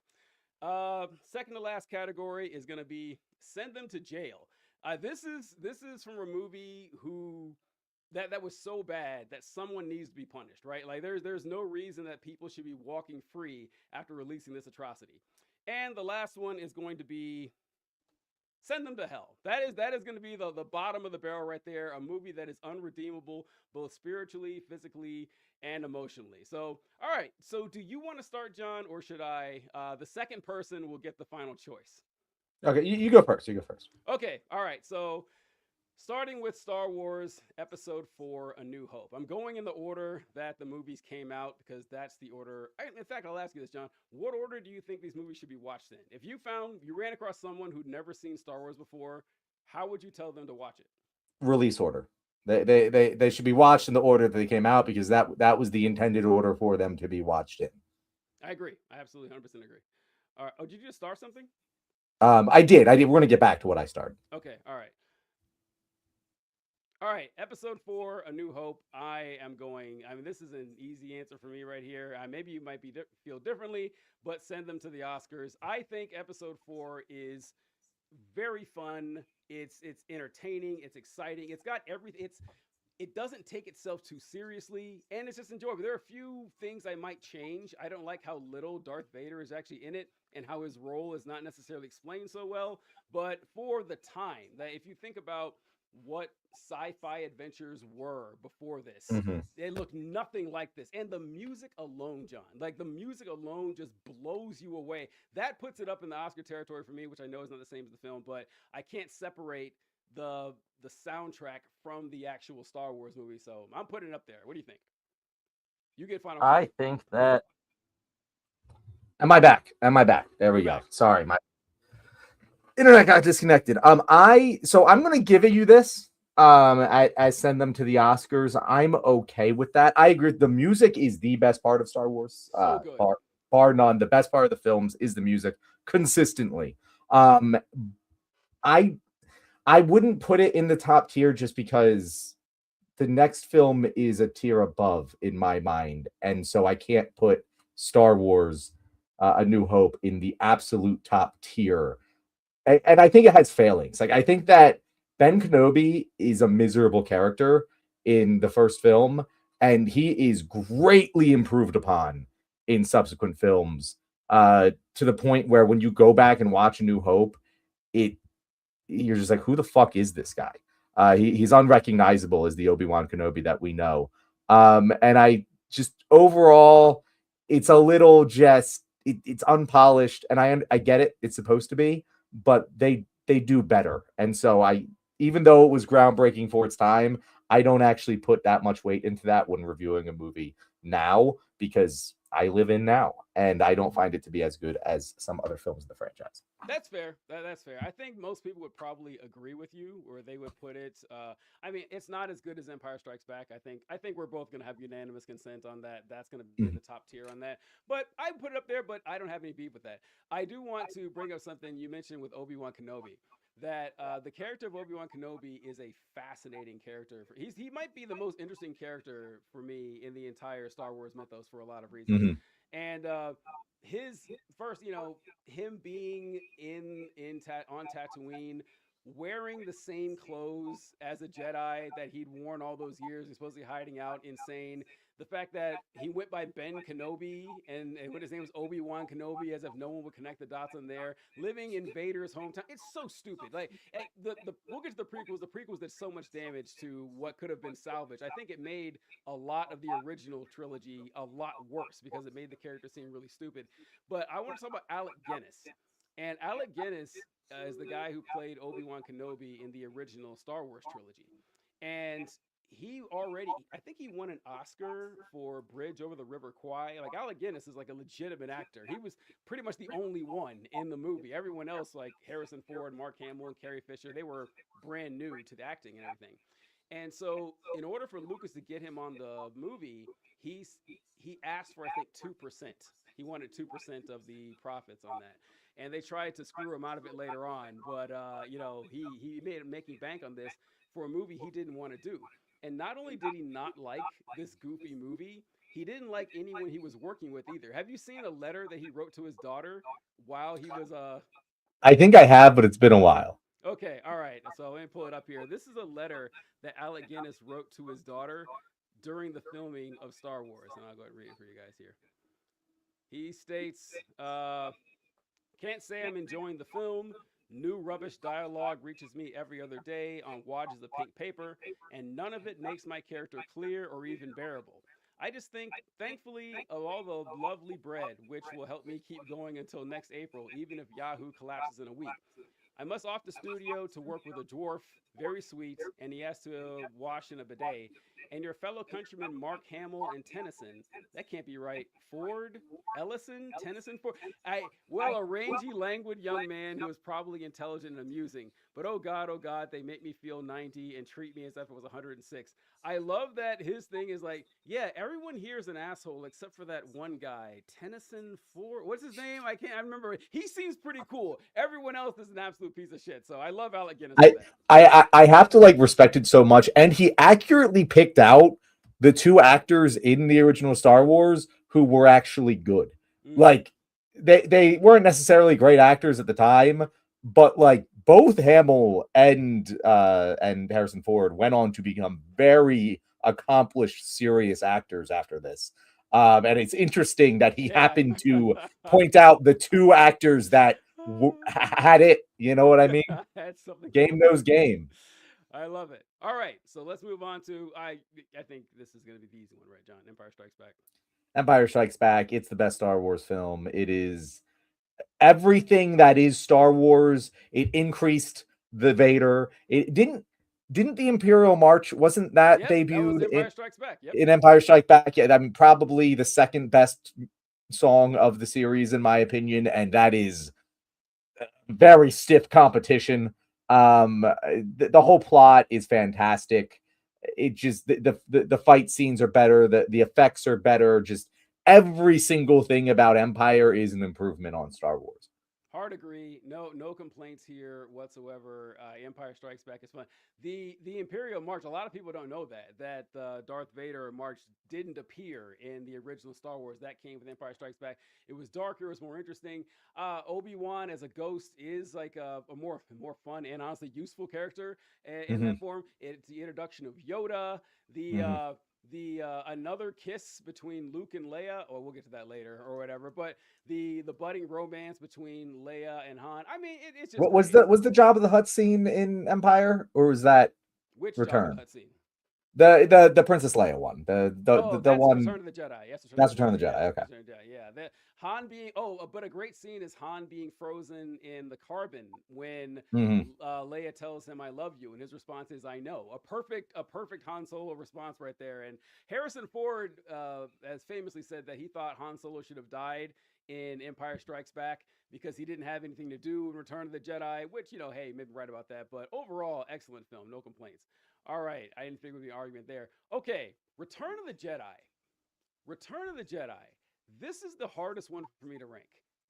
Second to last category is going to be send them to jail. This is from a movie that was so bad that someone needs to be punished, right? Like there's no reason that people should be walking free after releasing this atrocity. And the last one is going to be send them to hell. That is going to be the bottom of the barrel right there. A movie that is unredeemable, both spiritually, physically, and emotionally. So, all right. So, do you want to start, John, or should I? The second person will get the final choice. Okay, you go first. You go first. Okay. All right. So, starting with Star Wars Episode 4, A New Hope. I'm going in the order that the movies came out because that's the order. In fact, I'll ask you this, John. What order do you think these movies should be watched in? If you ran across someone who'd never seen Star Wars before, how would you tell them to watch it? Release order. They should be watched in the order that they came out because that was the intended order for them to be watched in. I agree. I absolutely 100% agree. All right. Oh, did you just start something? I did. We're going to get back to what I started. Okay. All right. All right, Episode 4, A New Hope. I mean, this is an easy answer for me right here. Maybe you might feel differently, but send them to the Oscars. I think Episode 4 is very fun. It's entertaining. It's exciting. It's got everything. It doesn't take itself too seriously, and it's just enjoyable. There are a few things I might change. I don't like how little Darth Vader is actually in it and how his role is not necessarily explained so well. But for the time, that if you think about what sci-fi adventures were before this, they look nothing like this. And the music alone, John, like the music alone just blows you away. That puts it up in the Oscar territory for me, which I know is not the same as the film, but I can't separate the soundtrack from the actual Star Wars movie. So I'm putting it up there. What do you think? You get final. I think that. Am I back? There we go. Sorry, my internet got disconnected. I'm gonna give you this. I send them to the Oscars. I'm okay with that. I agree. The music is the best part of Star Wars. So good. bar none, the best part of the films is the music consistently. Um, I I wouldn't put it in the top tier just because the next film is a tier above in my mind, and so I can't put Star Wars: A New Hope in the absolute top tier. And I think it has failings. Like I think that Ben Kenobi is a miserable character in the first film, and he is greatly improved upon in subsequent films. To the point where when you go back and watch A New Hope, it you're just like, who the fuck is this guy? He's unrecognizable as the Obi-Wan Kenobi that we know. And I just overall, it's a little just it's unpolished, and I get it, it's supposed to be, but they do better. And so I, even though it was groundbreaking for its time, I don't actually put that much weight into that when reviewing a movie now because I live in now and I don't find it to be as good as some other films in the franchise. That's fair. That's fair. I think most people would probably agree with you, or they would put it. I mean, it's not as good as Empire Strikes Back. I think we're both going to have unanimous consent on that. That's going to be in Mhm. the top tier on that. But I put it up there. But I don't have any beef with that. I do want to bring up something you mentioned with Obi Wan Kenobi. That the character of Obi Wan Kenobi is a fascinating character. He might be the most interesting character for me in the entire Star Wars mythos for a lot of reasons. Mhm. And his first, him being on Tatooine, wearing the same clothes as a Jedi that he'd worn all those years, he's supposedly hiding out, insane. The fact that he went by Ben Kenobi and what his name was Obi-Wan Kenobi, as if no one would connect the dots on there, living in Vader's hometown. It's so stupid. Like the we'll get to the prequels. The prequels did so much damage to what could have been salvaged. I think it made a lot of the original trilogy a lot worse because it made the character seem really stupid. But I want to talk about Alec Guinness. And Alec Guinness is the guy who played Obi-Wan Kenobi in the original Star Wars trilogy. And I think he won an Oscar for Bridge Over the River Kwai. Like Alec Guinness is like a legitimate actor. He was pretty much the only one in the movie. Everyone else, like Harrison Ford, Mark Hamill, and Carrie Fisher, they were brand new to the acting and everything. And so, in order for Lucas to get him on the movie, he asked for I think 2%. He wanted 2% of the profits on that, and they tried to screw him out of it later on. But he made making bank on this for a movie he didn't want to do. And not only did he not like this goofy movie, he didn't like anyone he was working with either. Have you seen a letter that he wrote to his daughter while he was I think I have, but it's been a while. Okay, all right. So let me pull it up here. This is a letter that Alec Guinness wrote to his daughter during the filming of Star Wars, and I'll go ahead and read it for you guys here. He states, "Can't say I'm enjoying the film. New rubbish dialogue reaches me every other day on wads of pink paper, and none of it makes my character clear or even bearable. I just think, thankfully, of all the lovely bread, which will help me keep going until next April, even if Yahoo collapses in a week. I must off the studio to work with a dwarf, very sweet, and he has to wash in a bidet. And your fellow countrymen Mark Hamill and Tennyson, that can't be right. Ford, Ellison, Tennyson, Ford. A rangy, languid young man who is probably intelligent and amusing. But oh God, they make me feel 90 and treat me as if I was 106. I love that his thing is like, yeah, everyone here is an asshole except for that one guy, Tennyson Ford. What's his name? I remember. He seems pretty cool. Everyone else is an absolute piece of shit. So I love Alec Guinness for I, that. I have to like respect it so much, and he accurately picked out the two actors in the original Star Wars who were actually good. Mm-hmm. Like they weren't necessarily great actors at the time, but like both Hamill and Harrison Ford went on to become very accomplished serious actors after this. And it's interesting that he Yeah. happened to point out the two actors that had it. You know what I mean? That's something Game going knows on. game. I love it. All right, so let's move on to I think this is going to be the easy one, right, John? Empire Strikes Back. Empire Strikes Back. It's the best Star Wars film. It is everything that is Star Wars. It increased the Vader. It didn't the Imperial March, wasn't that Yep, that was debuted Empire Strikes Back. Yep. in Empire Strike Back? Yeah, I mean probably the second best song of the series in my opinion, and that is very stiff competition. The whole plot is fantastic. It just the fight scenes are better, the effects are better, just every single thing about Empire is an improvement on Star Wars. Hard agree. No complaints here whatsoever. Empire Strikes Back is fun. The Imperial March. A lot of people don't know that Darth Vader March didn't appear in the original Star Wars. That came with Empire Strikes Back. It was darker. It was more interesting. Obi-Wan as a ghost is like a more fun and honestly useful character in Mm-hmm. that form. It's the introduction of Yoda. The Mm-hmm. uh, the another kiss between Luke and Leia, or we'll get to that later or whatever. But the budding romance between Leia and Han. I mean, it's just What was great. the job of the Hutt scene in Empire, or was that Which Jabba the Return? Hutt scene? The Princess Leia one, Oh, the that's one Return of the Jedi. That's Return of that's the Return Jedi. of the Yeah, Jedi. Okay. Return of the Jedi. Yeah, that Han being but a great scene is Han being frozen in the carbon when Mm-hmm. Leia tells him "I love you," and his response is "I know." A perfect Han Solo response right there. And Harrison Ford has famously said that he thought Han Solo should have died in Empire Strikes Back because he didn't have anything to do in Return of the Jedi. Which hey, maybe right about that, but overall, excellent film, no complaints. All right, I didn't think there would be an argument there. Okay, Return of the Jedi. Return of the Jedi. This is the hardest one for me to rank.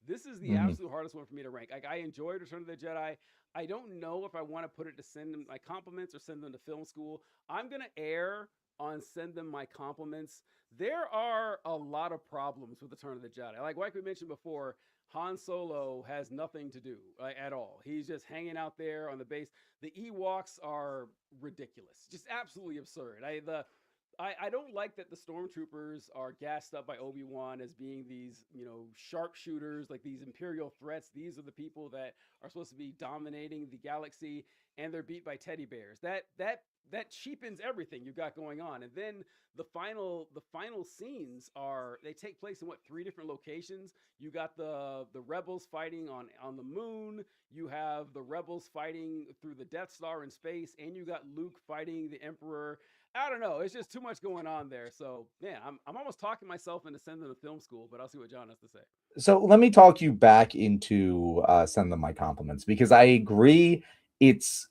This is the Mm-hmm. absolute hardest one for me to rank. Like I enjoyed Return of the Jedi. I don't know if I want to put it to send them my compliments or send them to film school. I'm gonna err on send them my compliments. There are a lot of problems with Return of the Jedi. Like we mentioned before, Han Solo has nothing to do at all. He's just hanging out there on the base. The Ewoks are ridiculous, just absolutely absurd. I don't like that the stormtroopers are gassed up by Obi-Wan as being these, sharpshooters, like these imperial threats. These are the people that are supposed to be dominating the galaxy, and they're beat by teddy bears. That cheapens everything you got going on. And then the final scenes are they take place in what, three different locations. You got the rebels fighting on the moon, you have the rebels fighting through the Death Star in space, and you got Luke fighting the Emperor. I don't know. It's just too much going on there. So man, I'm almost talking myself into sending them to film school, but I'll see what John has to say. So let me talk you back into send them my compliments because I agree.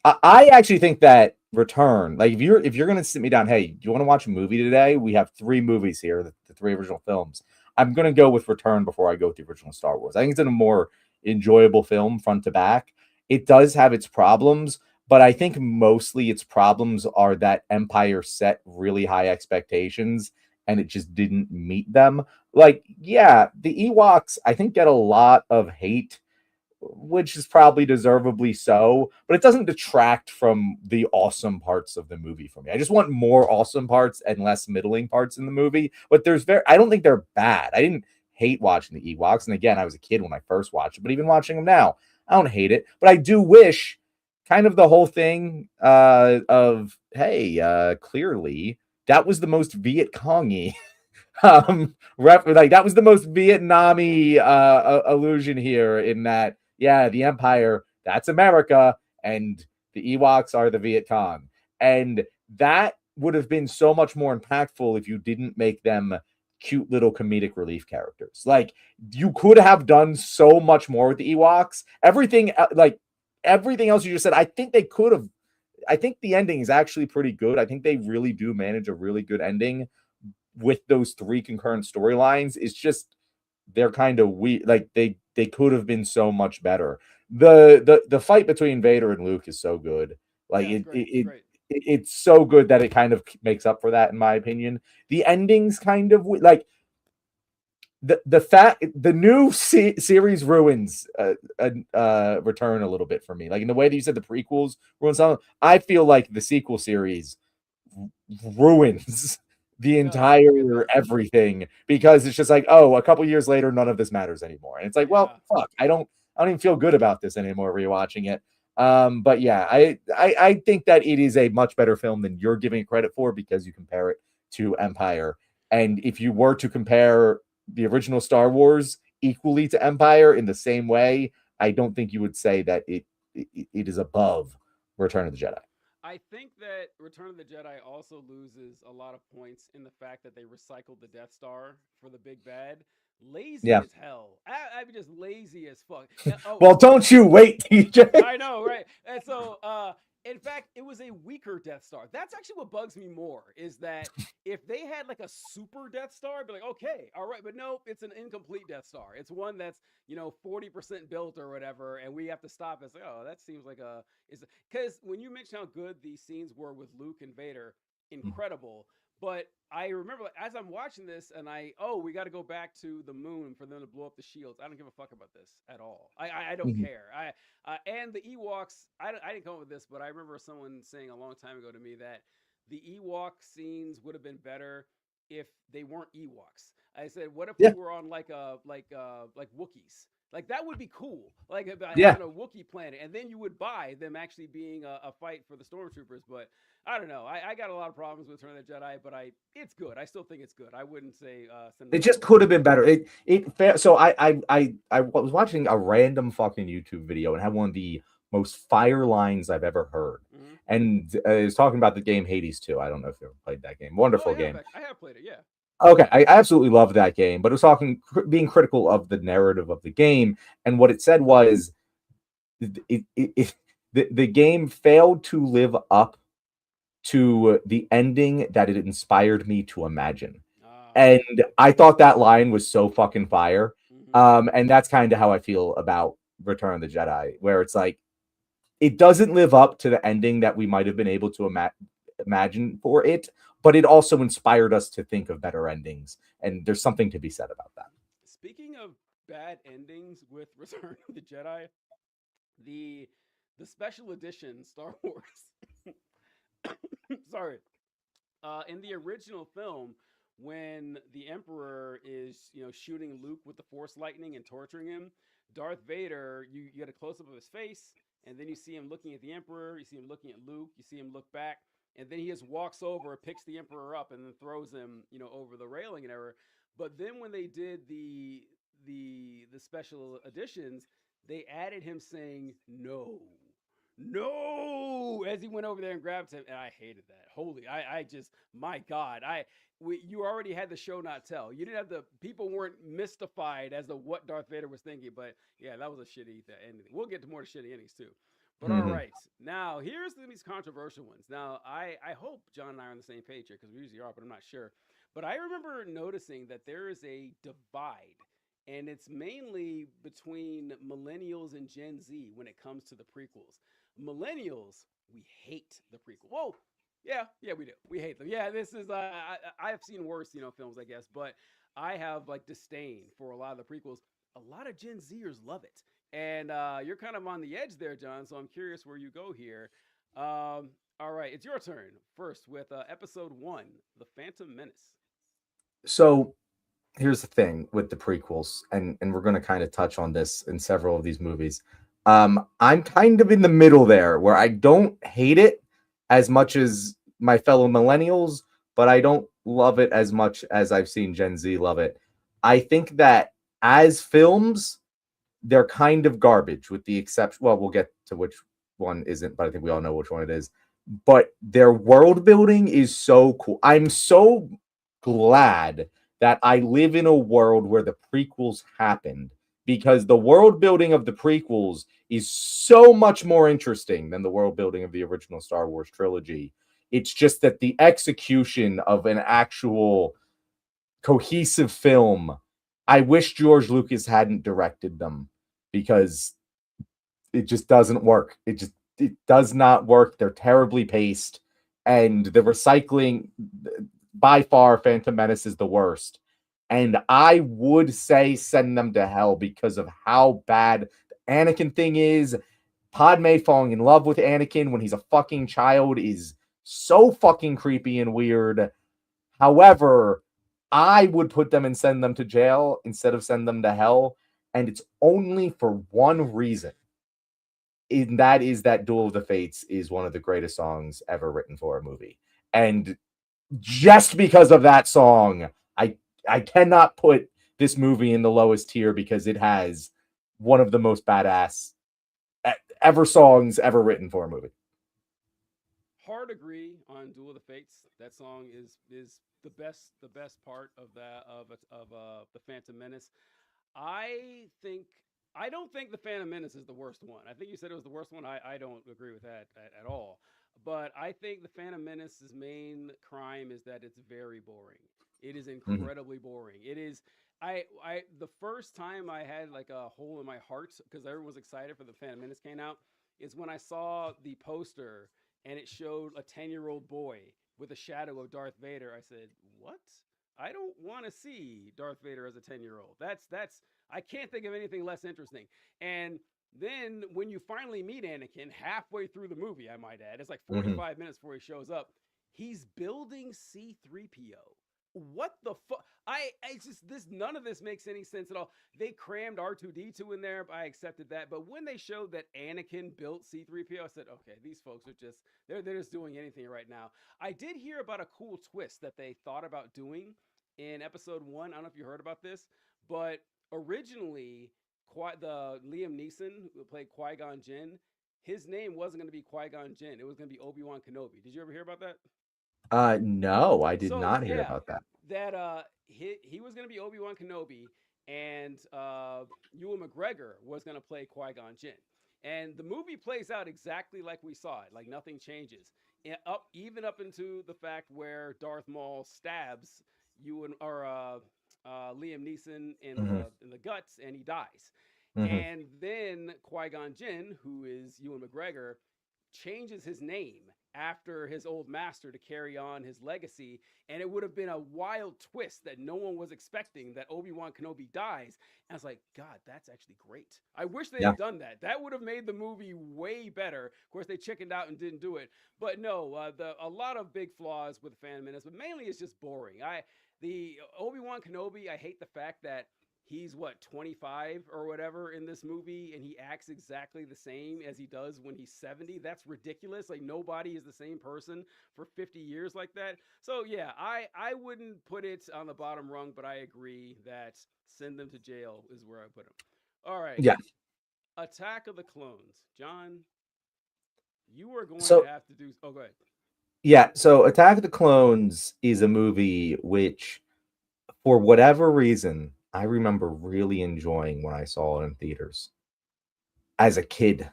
I actually think that Return, like if you're gonna sit me down, hey, do you want to watch a movie today? We have three movies here, the three original films. I'm gonna go with Return before I go with the original Star Wars. I think it's a more enjoyable film front to back. It does have its problems, but I think mostly its problems are that Empire set really high expectations and it just didn't meet them. Like, yeah, the Ewoks, I think, get a lot of hate, which is probably deservedly so, but it doesn't detract from the awesome parts of the movie for me. I just want more awesome parts and less middling parts in the movie. But I don't think they're bad. I didn't hate watching the Ewoks. And again, I was a kid when I first watched it, but even watching them now, I don't hate it. But I do wish kind of the whole thing of, hey, clearly that was the most Viet Cong like that was the most Vietnamese allusion here in that, yeah, the Empire, that's America, and the Ewoks are the Viet Cong. And that would have been so much more impactful if you didn't make them cute little comedic relief characters. Like, you could have done so much more with the Ewoks. Everything else you just said, I think they could have. I think the ending is actually pretty good. I think they really do manage a really good ending with those three concurrent storylines. It's just they're kind of weak. Like they could have been so much better. The fight between Vader and Luke is so good. Like Yeah, it's great. It's great. it's so good that it kind of makes up for that in my opinion. The endings kind of like the new series ruins Return a little bit for me. Like in the way that you said the prequels ruin some, I feel like the sequel series ruins the It does. entire It does. everything because it's just like, oh, a couple years later none of this matters anymore, and it's like, well, Yeah. fuck, I don't even feel good about this anymore rewatching it. But yeah, I think that it is a much better film than you're giving it credit for because you compare it to Empire. And if you were to compare the original Star Wars equally to Empire in the same way, I don't think you would say that it is above Return of the Jedi. I think that Return of the Jedi also loses a lot of points in the fact that they recycled the Death Star for the big bad. Lazy Yeah. as hell. I'm just lazy as fuck. Oh, Well, don't you wait, TJ. I know, right? And so, In fact, it was a weaker Death Star. That's actually what bugs me more is that if they had like a super Death Star, I'd be like, okay, all right, but nope, it's an incomplete Death Star. It's one that's 40% built or whatever, and we have to stop. It's like, oh, that seems like a is because when you mention how good these scenes were with Luke and Vader, incredible. But I remember like, as I'm watching this, and we got to go back to the moon for them to blow up the shields. I don't give a fuck about this at all. I don't Mhm. care. And the Ewoks, I didn't come up with this, but I remember someone saying a long time ago to me that the Ewok scenes would have been better if they weren't Ewoks. I said, what if we Yeah, were on like Wookiees? Like that would be cool. Like yeah. on a Wookiee planet, and then you would buy them actually being a fight for the stormtroopers. But I don't know. I got a lot of problems with Return of the Jedi, but it's good. I still think it's good. I wouldn't say send it It to the just wolves. could have been better. So I was watching a random fucking YouTube video and had one of the most fire lines I've ever heard. Mm-hmm. And it was talking about the game Hades 2. I don't know if you ever played that game. Oh, I Wonderful have. game. I have played it. Yeah. Okay, I absolutely loved that game, but it was being critical of the narrative of the game, and what it said was the game failed to live up to the ending that it inspired me to imagine. And I thought that line was so fucking fire. Mm-hmm. And that's kind of how I feel about Return of the Jedi, where it's like it doesn't live up to the ending that we might have been able to imagine for it, but it also inspired us to think of better endings. And there's something to be said about that. Speaking of bad endings with Return of the Jedi, the the special edition Star Wars. Sorry, in the original film, when the Emperor is shooting Luke with the Force lightning and torturing him, Darth Vader, you get a close up of his face, and then you see him looking at the Emperor, you see him looking at Luke, you see him look back, and then he just walks over, picks the Emperor up, and then throws him over the railing and everything. But then when they did the special editions, they added him saying no, no, as he went over there and grabbed him, and I hated that. Holy, I just, my God, you already had the show not tell. You didn't have the people weren't mystified as to what Darth Vader was thinking. But yeah, that was a shitty ending. We'll get to more shitty endings too. But all Mm-hmm. right, now here's these controversial ones. Now I hope John and I are on the same page here because we usually are, but I'm not sure. But I remember noticing that there is a divide, and it's mainly between millennials and Gen Z when it comes to the prequels. Millennials, we hate the prequel. Whoa, yeah, we do. We hate them. Yeah, this is I've seen worse, films, I guess, but I have like disdain for a lot of the prequels. A lot of Gen Zers love it, and you're kind of on the edge there, John. So I'm curious where you go here. All right, it's your turn first with episode one, The Phantom Menace. So here's the thing with the prequels, and we're going to kind of touch on this in several of these movies. I'm kind of in the middle there, where I don't hate it as much as my fellow millennials, but I don't love it as much as I've seen Gen Z love it. I think that as films, they're kind of garbage, with the exception. Well, we'll get to which one isn't, but I think we all know which one it is. But their world building is so cool. I'm so glad that I live in a world where the prequels happened, because the world building of the prequels is so much more interesting than the world building of the original Star Wars trilogy. It's just that the execution of an actual cohesive film, I wish George Lucas hadn't directed them, because it just doesn't work. It does not work. They're terribly paced, and the recycling, by far, Phantom Menace is the worst. And I would say send them to hell because of how bad the Anakin thing is. Padme falling in love with Anakin when he's a fucking child is so fucking creepy and weird. However, I would put them and send them to jail instead of send them to hell. And it's only for one reason. And that is that Duel of the Fates is one of the greatest songs ever written for a movie. And just because of that song, I cannot put this movie in the lowest tier, because it has one of the most badass ever songs ever written for a movie. Hard agree on Duel of the Fates. That song is the best part of the Phantom Menace. I think I don't think the Phantom Menace is the worst one. I think you said it was the worst one. I don't agree with that at all. But I think the Phantom Menace's main crime is that it's very boring. It is Mhm, incredibly boring. It is. The first time I had like a hole in my heart because everyone was excited for the Phantom Menace came out is when I saw the poster and it showed a 10-year-old boy with a shadow of Darth Vader. I said, "What? I don't want to see Darth Vader as a 10-year-old. That's I can't think of anything less interesting." And then when you finally meet Anakin halfway through the movie, I might add, it's like mhm. 45 minutes before he shows up, he's building C3PO. What the fuck? I just this none of this makes any sense at all. They crammed R2D2 in there, I accepted that. But when they showed that Anakin built C3PO, I said, okay, these folks are just they're just doing anything right now. I did hear about a cool twist that they thought about doing in episode 1. I don't know if you heard about this, but originally the Liam Neeson who played Qui-Gon Jinn, his name wasn't going to be Qui-Gon Jinn. It was going to be Obi-Wan Kenobi. Did you ever hear about that? No, I did So not hear yeah, about that. that he was gonna be Obi Wan Kenobi, and Ewan McGregor was gonna play Qui Gon Jinn, and the movie plays out exactly like we saw it. Like nothing changes. Up even up into the fact where Darth Maul stabs Ewan or Liam Neeson Mhm, in the guts, and he dies. mhm. And then Qui Gon Jinn, who is Ewan McGregor, changes his name after his old master to carry on his legacy. And it would have been a wild twist that no one was expecting that Obi-Wan Kenobi dies. And I was like, God, that's actually great. I wish they Yeah, had done that. That would have made the movie way better. Of course, they chickened out and didn't do it. But no, a lot of big flaws with Phantom Menace, but mainly it's just boring. The Obi-Wan Kenobi, I hate the fact that he's what 25 or whatever in this movie and he acts exactly the same as he does when he's 70. That's ridiculous. Like nobody is the same person for 50 years like that. So yeah, I wouldn't put it on the bottom rung, but I agree that send them to jail is where I put him. All right, yeah. Attack of the Clones. John, you are going to So have to do. Oh, go ahead. yeah, so Attack of the Clones is a movie which, for whatever reason, I remember really enjoying when I saw it in theaters as a kid.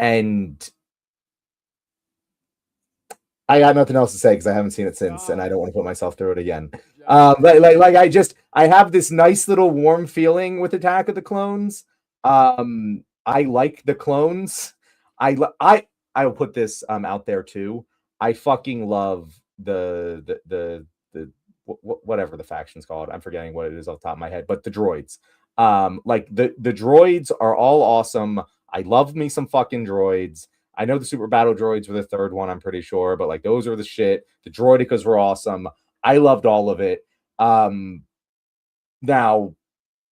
And I got nothing else to say because I haven't seen it since, and I John, don't want to put myself through it again. John. I have this nice little warm feeling with Attack of the Clones. I like the clones. I will put this out there too. I fucking love the whatever the faction's called. I'm forgetting what it is off the top of my head, but the droids. Like the droids are all awesome. I love me some fucking droids. I know the super battle droids were the third one, I'm pretty sure, but like those were the shit. The droidicas were awesome. I loved all of it. Now,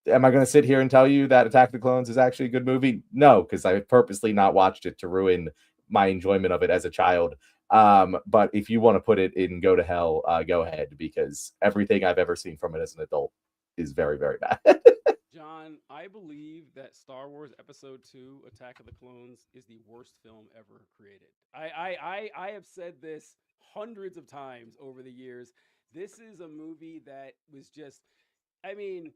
am I going to sit here and tell you that Attack of the Clones is actually a good movie? No, because I purposely not watched it to ruin my enjoyment of it as a child. But if you want to put it in go to hell, go ahead, because everything I've ever seen from it as an adult is very, very bad. John, I believe that Star Wars Episode 2, Attack of the Clones, is the worst film ever created. I have said this hundreds of times over the years. This is a movie that was just, I mean,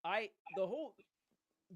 I, the whole,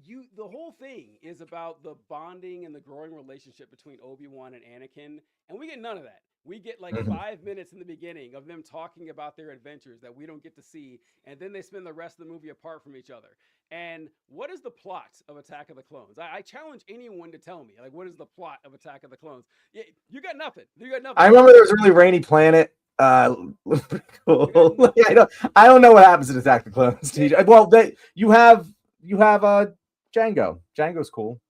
the whole thing is about the bonding and the growing relationship between Obi-Wan and Anakin, and we get none of that. We get like Mhm. 5 minutes in the beginning of them talking about their adventures that we don't get to see, and then they spend the rest of the movie apart from each other. And what is the plot of Attack of the Clones? I challenge anyone to tell me, like, what is the plot of Attack of the Clones? You got nothing. You got I nothing. remember there was a really rainy planet. Pretty You got cool. Like, nothing. I don't know what happens in Attack the Clones. Yeah. TJ. Well, you have Django. Django's cool.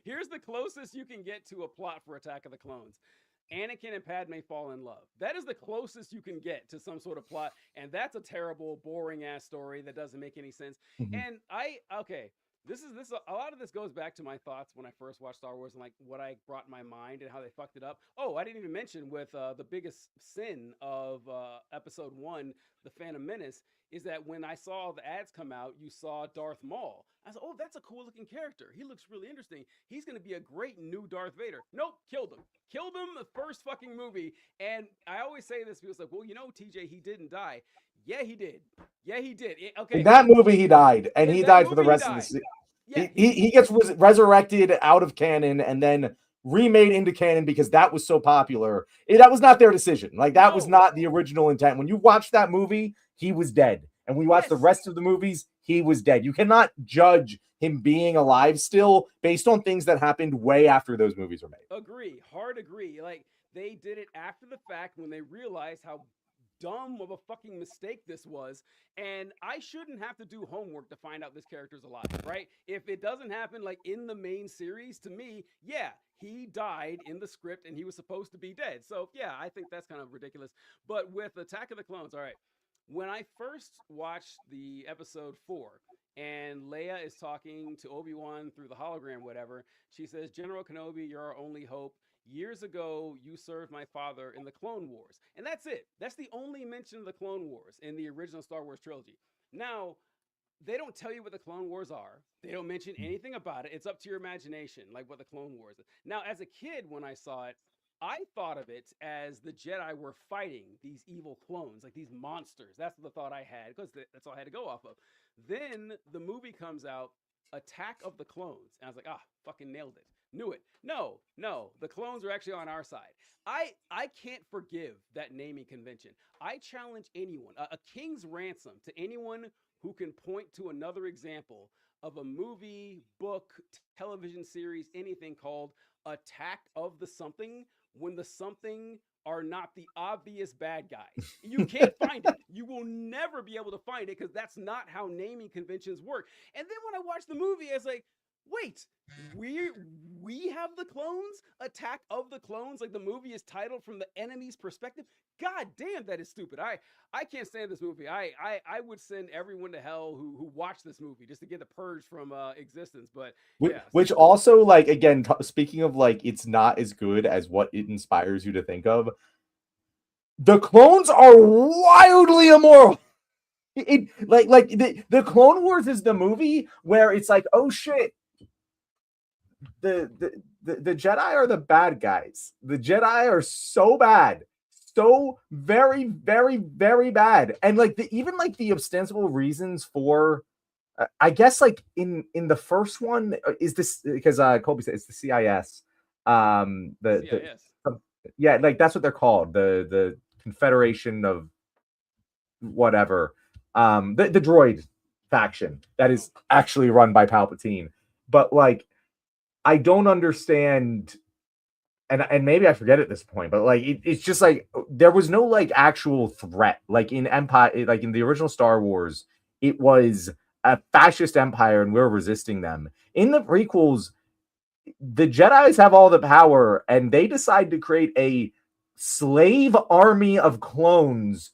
Here's the closest you can get to a plot for Attack of the Clones. Anakin and Padme fall in love. That is the closest you can get to some sort of plot, and that's a terrible, boring ass story that doesn't make any sense. Mhm. And okay, this a lot of this goes back to my thoughts when I first watched Star Wars and like what I brought in my mind and how they fucked it up. Oh, I didn't even mention with the biggest sin of Episode 1, The Phantom Menace, is that when I saw the ads come out, you saw Darth Maul. I said, "Oh, that's a cool looking character. He looks really interesting. He's going to be a great new Darth Vader." Nope, killed him. Killed him the first fucking movie. And I always say this, people's like, "Well, you know, TJ, he didn't die." Yeah, he did. Yeah, he did. In Okay, that movie, he died, and in he that died for the movie, he rest of the died. series. Yeah, He gets resurrected out of canon and then remade into canon because that was so popular. That was not their decision. Like that was no. not the original intent. When you watch that movie, he was dead. And when you watch the Yes, rest of the movies, he was dead. You cannot judge him being alive still based on things that happened way after those movies were made. agree. Hard agree. Like they did it after the fact when they realized how dumb of a fucking mistake this was. And I shouldn't have to do homework to find out this character's alive, right? If it doesn't happen like in the main series, to me, yeah, he died in the script and he was supposed to be dead. So yeah, I think that's kind of ridiculous. But with Attack of the Clones, all right. When I first watched the episode 4, and Leia is talking to Obi-Wan through the hologram, whatever, she says, General Kenobi, you're our only hope. Years ago, you served my father in the Clone Wars. And that's it. That's the only mention of the Clone Wars in the original Star Wars trilogy. Now, they don't tell you what the Clone Wars are. They don't mention anything about it. It's up to your imagination, like what the Clone Wars is. Now, as a kid, when I saw it, I thought of it as the Jedi were fighting these evil clones, like these monsters. That's the thought I had because that's all I had to go off of. Then the movie comes out, Attack of the Clones, and I was like, ah, fucking nailed it. Knew it. No, no, the clones are actually on our side. I can't forgive that naming convention. I challenge anyone, a king's ransom to anyone who can point to another example of a movie, book, television series, anything called Attack of the Something when the something are not the obvious bad guys. You can't find it. You will never be able to find it because that's not how naming conventions work. And then when I watched the movie, I was like, wait, we we have the clones? Attack of the Clones? Like the movie is titled from the enemy's perspective? God damn, that is stupid. I can't stand this movie. I would send everyone to hell who watched this movie just to get the purge from existence. But yeah, Which also, like, again, speaking of like, it's not as good as what it inspires you to think of. The clones are wildly immoral. The Clone Wars is the movie where it's like, oh shit, the Jedi are the bad guys. The Jedi are so bad, so very, very, very bad, and like even like the ostensible reasons for, I guess like in the first one is this because Colby said it's the CIS, CIS. yeah, like that's what they're called, the Confederation of whatever, the droid faction that Oh, is actually run by Palpatine, but like I don't understand, and maybe I forget at this point, but like it's just like there was no like actual threat. Like in Empire, like in the original Star Wars, it was a fascist empire, and we're resisting them. In the prequels, the Jedi's have all the power, and they decide to create a slave army of clones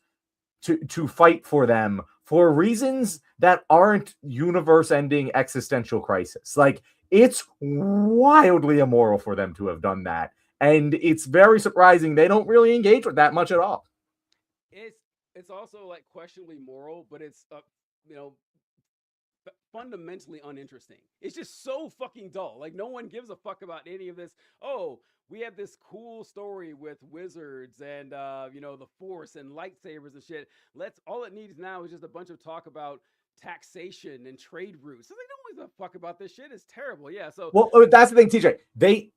to fight for them for reasons that aren't universe-ending existential crisis. Like it's wildly immoral for them to have done that, and it's very surprising they don't really engage with that much at all. it's it's also like questionably moral, but it's you know fundamentally uninteresting. It's just so fucking dull. Like no one gives a fuck about any of this. Oh, we have this cool story with wizards and the force and lightsabers and shit. Let's all it needs now is just a bunch of talk about taxation and trade routes. So like no one's a fuck about this shit. It's terrible. Yeah. So Well, that's the thing, TJ.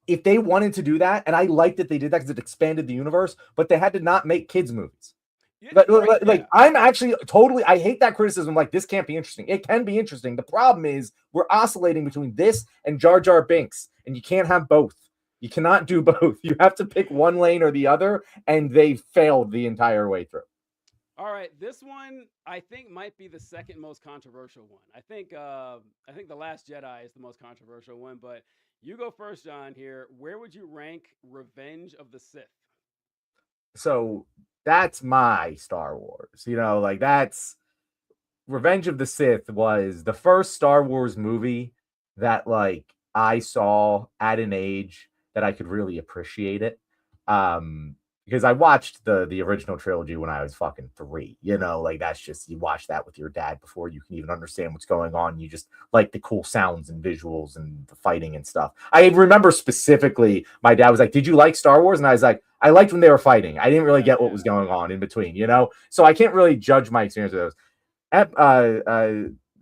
If they wanted to do that, and I like that they did that because it expanded the universe, but they had to not make kids movies. you're right. Like Yeah. I'm actually totally, I hate that criticism. Like this can't be interesting. It can be interesting. The problem is we're oscillating between this and Jar Jar Binks, and you can't have both. You cannot do both. You have to pick one lane or the other, and they failed the entire way through. All right, this one I think might be the second most controversial one. I think the Last Jedi is the most controversial one, but you go first, John. Here, where would you rank Revenge of the Sith? So that's my Star Wars. Like that's Revenge of the Sith was the first Star Wars movie that like I saw at an age that I could really appreciate it. Because I watched the original trilogy when I was fucking 3. Like that's just, you watch that with your dad before you can even understand what's going on. You just like the cool sounds and visuals and the fighting and stuff. I remember specifically my dad was like, "Did you like Star Wars?" And I was like, "I liked when they were fighting. I didn't really Yeah, get what was yeah. going on in between." So I can't really judge my experience with those.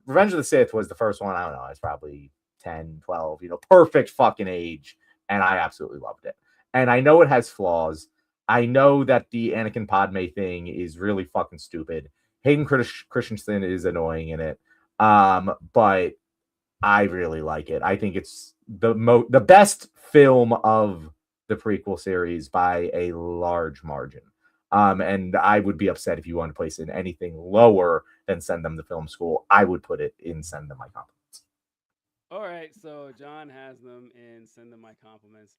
Revenge of the Sith was the first one. I don't know. It's probably 10, 12, perfect fucking age. And I absolutely loved it. And I know it has flaws. I know that the Anakin Padme thing is really fucking stupid. Hayden Christensen is annoying in it. But I really like it. I think it's the best film of the prequel series by a large margin. And I would be upset if you want to place in anything lower than Send Them to Film School. I would put it in Send Them My Compliments. All right, so John has them and send them my compliments.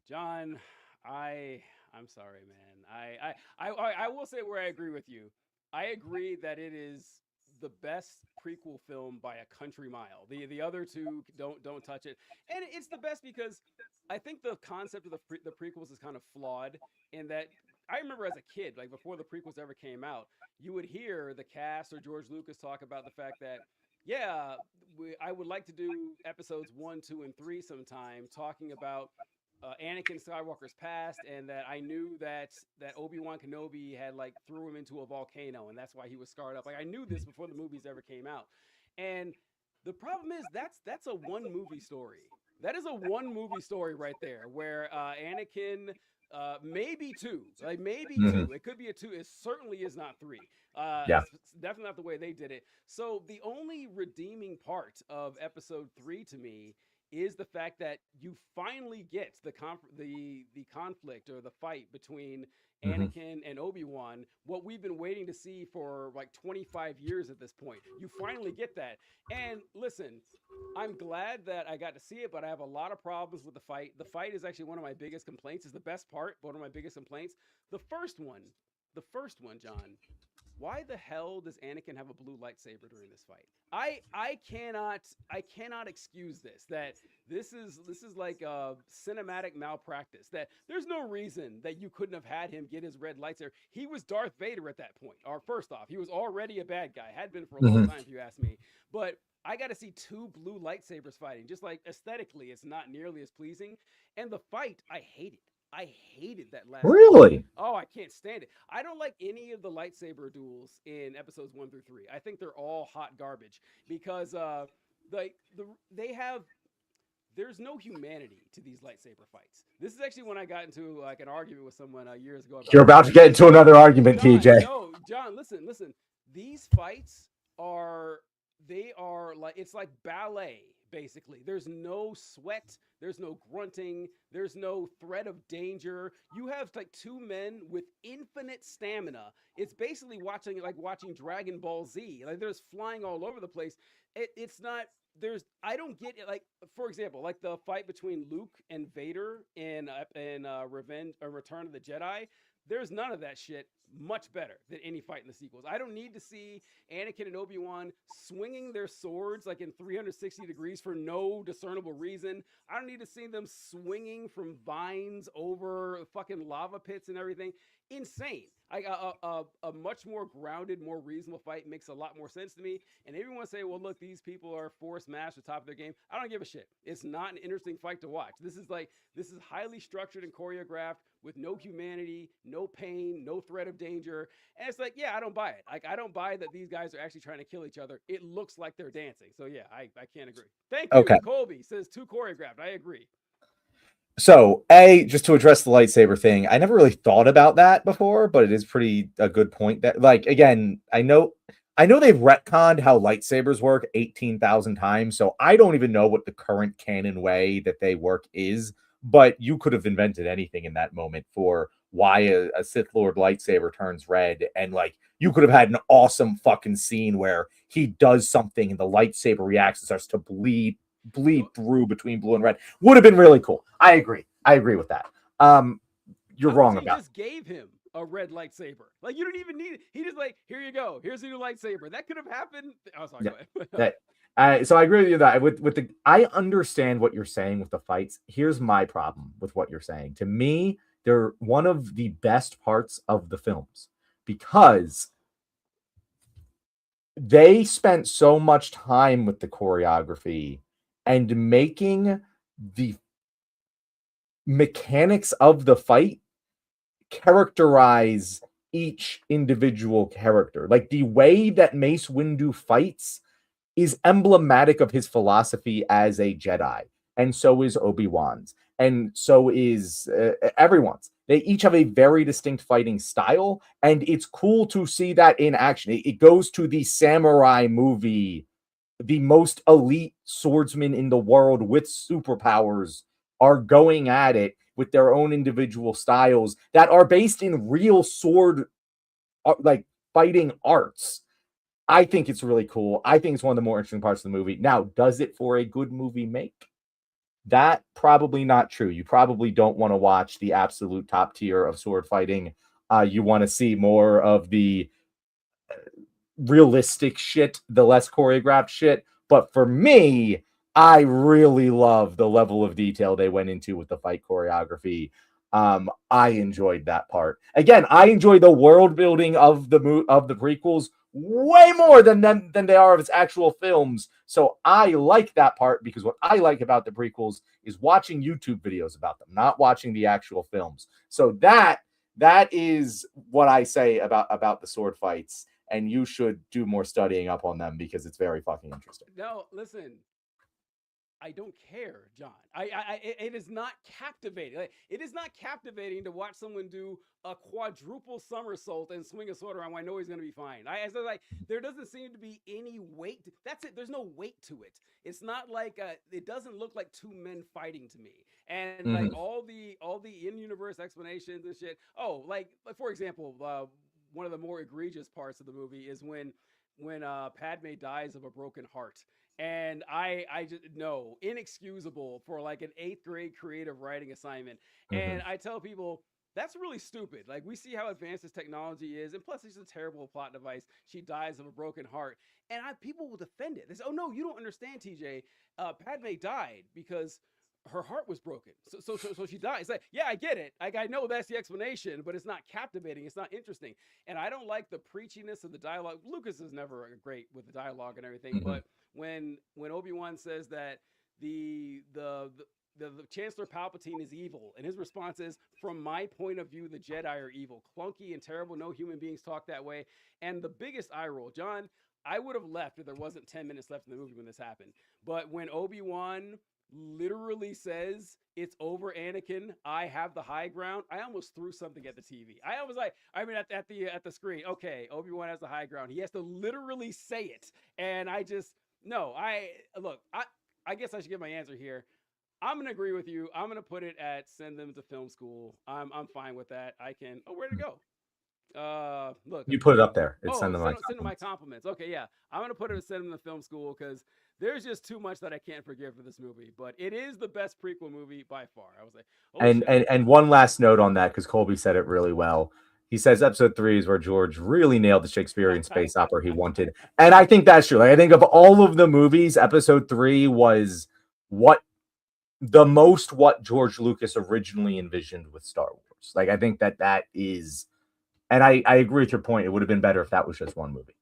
John, I I'm sorry, man. I will say where I agree with you. I agree that it is the best prequel film by a country mile. The other two don't touch it, and it's the best because I think the concept of the prequels is kind of flawed in that. I remember as a kid, like before the prequels ever came out, you would hear the cast or George Lucas talk about the fact that, yeah, I would like to do episodes 1, 2, and 3 sometime, talking about Anakin Skywalker's past, and that I knew that Obi Wan Kenobi had like threw him into a volcano, and that's why he was scarred up. Like I knew this before the movies ever came out, and the problem is that's a one movie story. That is a one movie story right there, where Anakin. Maybe two, like maybe Mm-hmm. two. It could be a two. It certainly is not three. Yeah. It's definitely not the way they did it. So the only redeeming part of episode 3 to me is the fact that you finally get the conflict or the fight between Mm-hmm. Anakin and Obi-Wan, what we've been waiting to see for like 25 years at this point. You finally get that. And listen, I'm glad that I got to see it, but I have a lot of problems with the fight. The fight is actually one of my biggest complaints. Is the best part, but one of my biggest complaints. The first one, the first one, John, why the hell does Anakin have a blue lightsaber during this fight? I cannot excuse this. That this is like a cinematic malpractice. That there's no reason that you couldn't have had him get his red lightsaber. He was Darth Vader at that point. Or first off, he was already a bad guy. Had been for a long Mm-hmm. time, if you ask me. But I got to see two blue lightsabers fighting. Just like aesthetically, it's not nearly as pleasing. And the fight, I hated. I hated that last fight. Really? Oh, I can't stand it. I don't like any of the lightsaber duels in episodes 1 through 3. I think they're all hot garbage because they have there's no humanity to these lightsaber fights. This is actually when I got into like an argument with someone years ago You're about about to get into another argument, John. TJ. No, John, listen. These fights are they are like it's like ballet basically. There's no sweat, there's no grunting, there's no threat of danger. You have like two men with infinite stamina. It's basically watching Dragon Ball Z. Like there's flying all over the place. It's not there's I don't get it. Like for example, like the fight between Luke and Vader in Revenge or Return of the Jedi. There's none of that shit much better than any fight in the sequels. I don't need to see Anakin and Obi-Wan swinging their swords like in 360 degrees for no discernible reason. I don't need to see them swinging from vines over fucking lava pits and everything. Insane. A much more grounded, more reasonable fight makes a lot more sense to me. And everyone say, well, look, these people are force matched at the top of their game. I don't give a shit. It's not an interesting fight to watch. This is highly structured and choreographed with no humanity, no pain, no threat of danger. And it's like, yeah, I don't buy it. Like, I don't buy that these guys are actually trying to kill each other. It looks like they're dancing. So yeah, I can't agree. Thank you. Okay. Colby says too choreographed. I agree. So, just to address the lightsaber thing, I never really thought about that before, but it is pretty a good point that, like, again, I know they've retconned how lightsabers work 18,000 times, so I don't even know what the current canon way that they work is, but you could have invented anything in that moment for why a Sith Lord lightsaber turns red, and like you could have had an awesome fucking scene where he does something and the lightsaber reacts and starts to bleed through between blue and red. Would have been really cool. I agree with that. You're wrong He about just gave him a red lightsaber. Like you don't even need it. He just like, here you go. Here's a new lightsaber. That could have happened. Oh, sorry. yeah. Go ahead. So I agree with you that with the I understand what you're saying with the fights. Here's my problem with what you're saying. To me, they're one of the best parts of the films because they spent so much time with the choreography and making the mechanics of the fight characterize each individual character. Like the way that Mace Windu fights is emblematic of his philosophy as a Jedi, and so is Obi-Wan's, and so is everyone's. They each have a very distinct fighting style, and it's cool to see that in action. It goes to the samurai movie. The most elite swordsmen in the world with superpowers are going at it with their own individual styles that are based in real sword, like fighting arts. I think it's really cool. I think it's one of the more interesting parts of the movie. Now, does it for a good movie make? That probably not true. You probably don't want to watch the absolute top tier of sword fighting. You want to see more of the realistic shit, the less choreographed shit. But for me, I really love the level of detail they went into with the fight choreography. I enjoyed that part. Again, I enjoy the world building of the prequels way more than they are of its actual films. So I like that part because what I like about the prequels is watching YouTube videos about them, not watching the actual films. So that is what I say about the sword fights, and you should do more studying up on them because it's very fucking interesting. No, listen, I don't care, John. It is not captivating. Like, it is not captivating to watch someone do a quadruple somersault and swing a sword around. When I know he's going to be fine. I so like there doesn't seem to be any weight. That's it. There's no weight to it. It's not like it doesn't look like two men fighting to me. And like Mm-hmm. all the in-universe explanations and shit. Oh, like for example, one of the more egregious parts of the movie is when Padme dies of a broken heart, and I just no inexcusable for like an eighth grade creative writing assignment. Mm-hmm. And I tell people that's really stupid. Like we see how advanced this technology is, and plus it's a terrible plot device. She dies of a broken heart, and people will defend it. They say, "Oh no, you don't understand, TJ. Padme died because." Her heart was broken, so she died. It's like, yeah, I get it. Like I know that's the explanation, but it's not captivating. It's not interesting, and I don't like the preachiness of the dialogue. Lucas is never great with the dialogue and everything, Mm-hmm. but when Obi-Wan says that the Chancellor Palpatine is evil, and his response is, "From my point of view, the Jedi are evil, clunky and terrible. No human beings talk that way." And the biggest eye roll, John. I would have left if there wasn't 10 minutes left in the movie when this happened. But when Obi-Wan literally says it's over, Anakin, I have the high ground, I almost threw something at the TV. I was like, I mean at the screen, okay, Obi-Wan has the high ground. He has to literally say it. And I just no, I look, I guess I should give my answer here. I'm gonna agree with you. I'm gonna put it at send them to film school. I'm fine with that. I can. Oh, where'd it go? Look. You put it up there. It's Oh, send them my send them my compliments. compliments. Okay, yeah, I'm gonna put it send them to film school because there's just too much that I can't forgive for this movie. But it is the best prequel movie by far. I was like, holy And shit. and one last note on that because Colby said it really well. He says episode 3 is where George really nailed the Shakespearean space opera he wanted, and I think that's true. Like I think of all of the movies, episode 3 was what the most what George Lucas originally envisioned with Star Wars. Like I think that is, and I agree with your point. It would have been better if that was just one movie.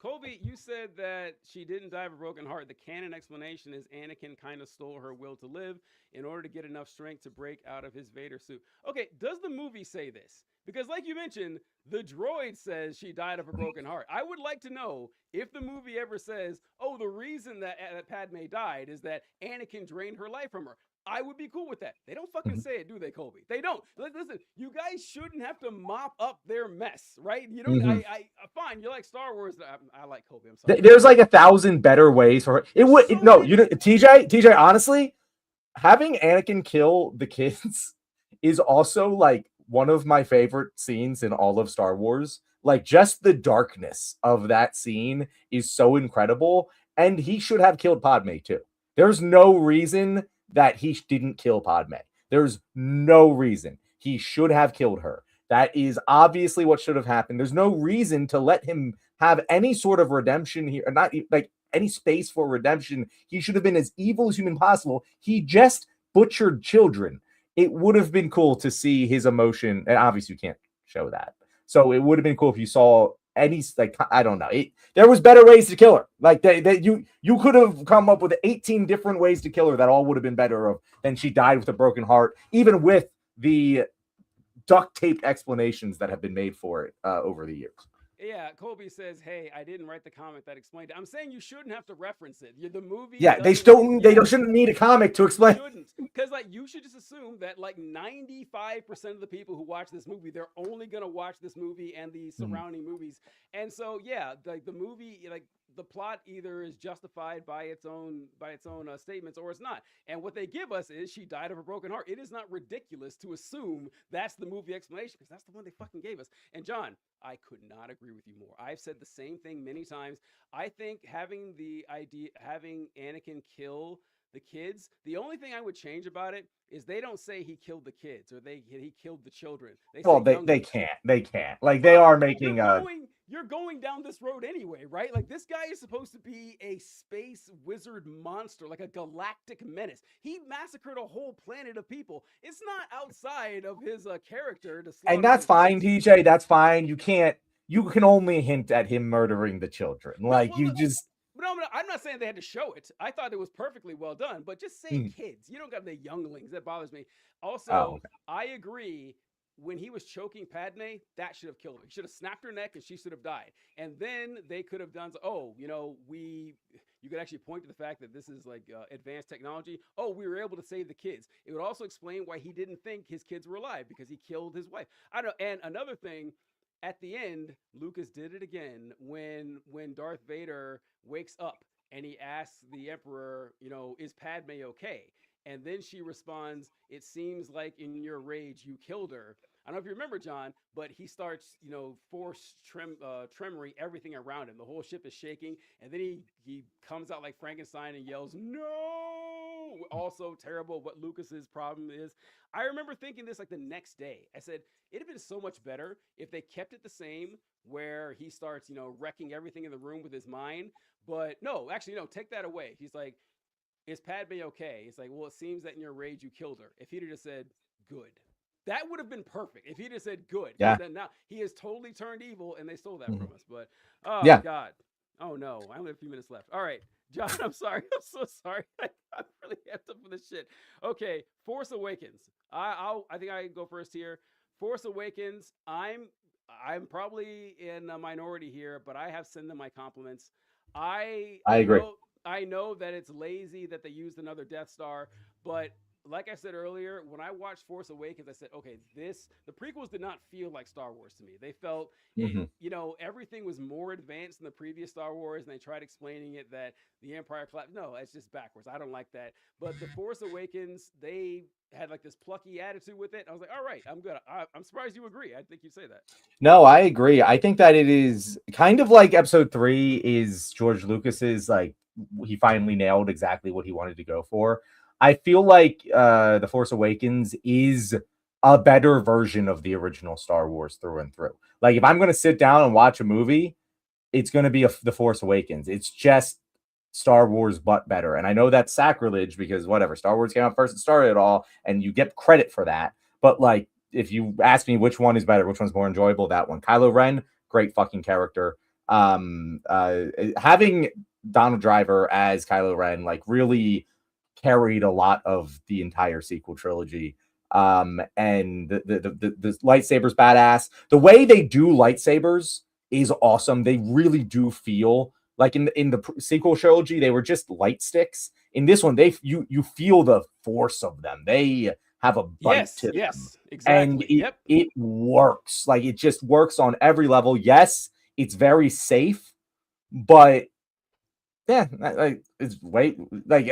Colby, you said that she didn't die of a broken heart. The canon explanation is Anakin kind of stole her will to live in order to get enough strength to break out of his Vader suit. Okay, does the movie say this? Because, like you mentioned, the droid says she died of a broken heart. I would like to know if the movie ever says, oh, the reason that Padme died is that Anakin drained her life from her. I would be cool with that. They don't fucking say it, do they, Colby? They don't. Listen, you guys shouldn't have to mop up their mess, right? You don't. Mm-hmm. Fine. You like Star Wars. I like Colby. I'm sorry. There's like 1,000 better ways for her. It There's would so no, you know, many. TJ. Honestly, having Anakin kill the kids is also like one of my favorite scenes in all of Star Wars. Like just the darkness of that scene is so incredible, and he should have killed Padme too. There's no reason that he didn't kill Padme. There's no reason. He should have killed her. That is obviously what should have happened. There's no reason to let him have any sort of redemption here, or not like any space for redemption. He should have been as evil as human possible. He just butchered children. It would have been cool to see his emotion, and obviously you can't show that. So it would have been cool if you saw any like I don't know. There was better ways to kill her. Like you could have come up with 18 different ways to kill her that all would have been better of than she died with a broken heart, even with the duct taped explanations that have been made for it over the years. Yeah, Colby says, "Hey, I didn't write the comment that explained it." I'm saying you shouldn't have to reference it. The movie Yeah, doesn't. they Yeah, shouldn't need a comic to you explain. shouldn't, because like you should just assume that like 95% of the people who watch this movie, they're only gonna watch this movie and the Mhm. surrounding movies. And so yeah, like the movie, like the plot either is justified by its own statements or it's not. And what they give us is she died of a broken heart. It is not ridiculous to assume that's the movie explanation because that's the one they fucking gave us. And John, I could not agree with you more. I've said the same thing many times. I think having Anakin kill the kids, the only thing I would change about it is they don't say he killed the kids or he killed the children. They say Well, they younglings. can't. They can't. Like they Well, are making a. you're going down this road anyway, right? Like this guy is supposed to be a space wizard monster, like a galactic menace. He massacred a whole planet of people. It's not outside of his character to And slaughter that's some fine, kids. TJ. That's fine. You can't. You can only hint at him murdering the children. No, Like well, you just. no, I'm not saying they had to show it. I thought it was perfectly well done, but just say Mm. kids. You don't got the younglings. That bothers me. Oh, Also, okay. I agree. When he was choking Padme, that should have killed her. He should have snapped her neck and she should have died. And then they could have done, oh, you could actually point to the fact that this is like advanced technology. Oh, we were able to save the kids. It would also explain why he didn't think his kids were alive because he killed his wife. I don't. And another thing, at the end, Lucas did it again when Darth Vader wakes up and he asks the Emperor, is Padme okay? And then she responds, "It seems like in your rage you killed her." I don't know if you remember, John, but he starts, tremoring everything around him. The whole ship is shaking, and then he comes out like Frankenstein and yells, "No!" Also terrible. What Lucas's problem is, I remember thinking this like the next day. I said it'd have been so much better if they kept it the same, where he starts, wrecking everything in the room with his mind. But no, actually, no, take that away. He's like, "Is Padme okay?" It's like, "Well, it seems that in your rage you killed her." If he'd have just said, "Good," that would have been perfect. If he'd have said, "Good," because Yeah. then now he has totally turned evil, and they stole that Mhm. from us. But oh Yeah. god, oh no, I only have a few minutes left. All right, John, I'm sorry, I'm so sorry. I'm really amped up for this shit. Okay, Force Awakens. I think I go first here. Force Awakens. I'm probably in a minority here, but I have sent them my compliments. I I I agree. know I know that it's lazy that they used another Death Star, but like I said earlier, when I watched Force Awakens, I said, okay, the prequels did not feel like Star Wars to me. They felt Hmm. everything was more advanced than the previous Star Wars, and they tried explaining it that the Empire collapsed. No, it's just backwards. I don't like that. But the Force Awakens, they had like this plucky attitude with it. I was like, all right, I'm good. I'm surprised you agree. I think you'd say that. No, I agree. I think that it is kind of like episode 3 is George Lucas's like he finally nailed exactly what he wanted to go for. I feel like The Force Awakens is a better version of the original Star Wars through and through. Like if I'm going to sit down and watch a movie, it's going to be The Force Awakens. It's just Star Wars but better. And I know that's sacrilege because whatever, Star Wars came out first and started it all, and you get credit for that. But like, if you ask me which one is better, which one's more enjoyable, that one. Kylo Ren, great fucking character. Having Donald Driver as Kylo Ren like really carried a lot of the entire sequel trilogy. And the lightsabers badass. The way they do lightsabers is awesome. They really do feel like in the sequel trilogy, they were just light sticks. In this one, you feel the force of them. They have a bite Yes, to them, yes, and exactly. it Yep. it works. Like it just works on every level. Yes, it's very safe, but yeah, like it's wait, like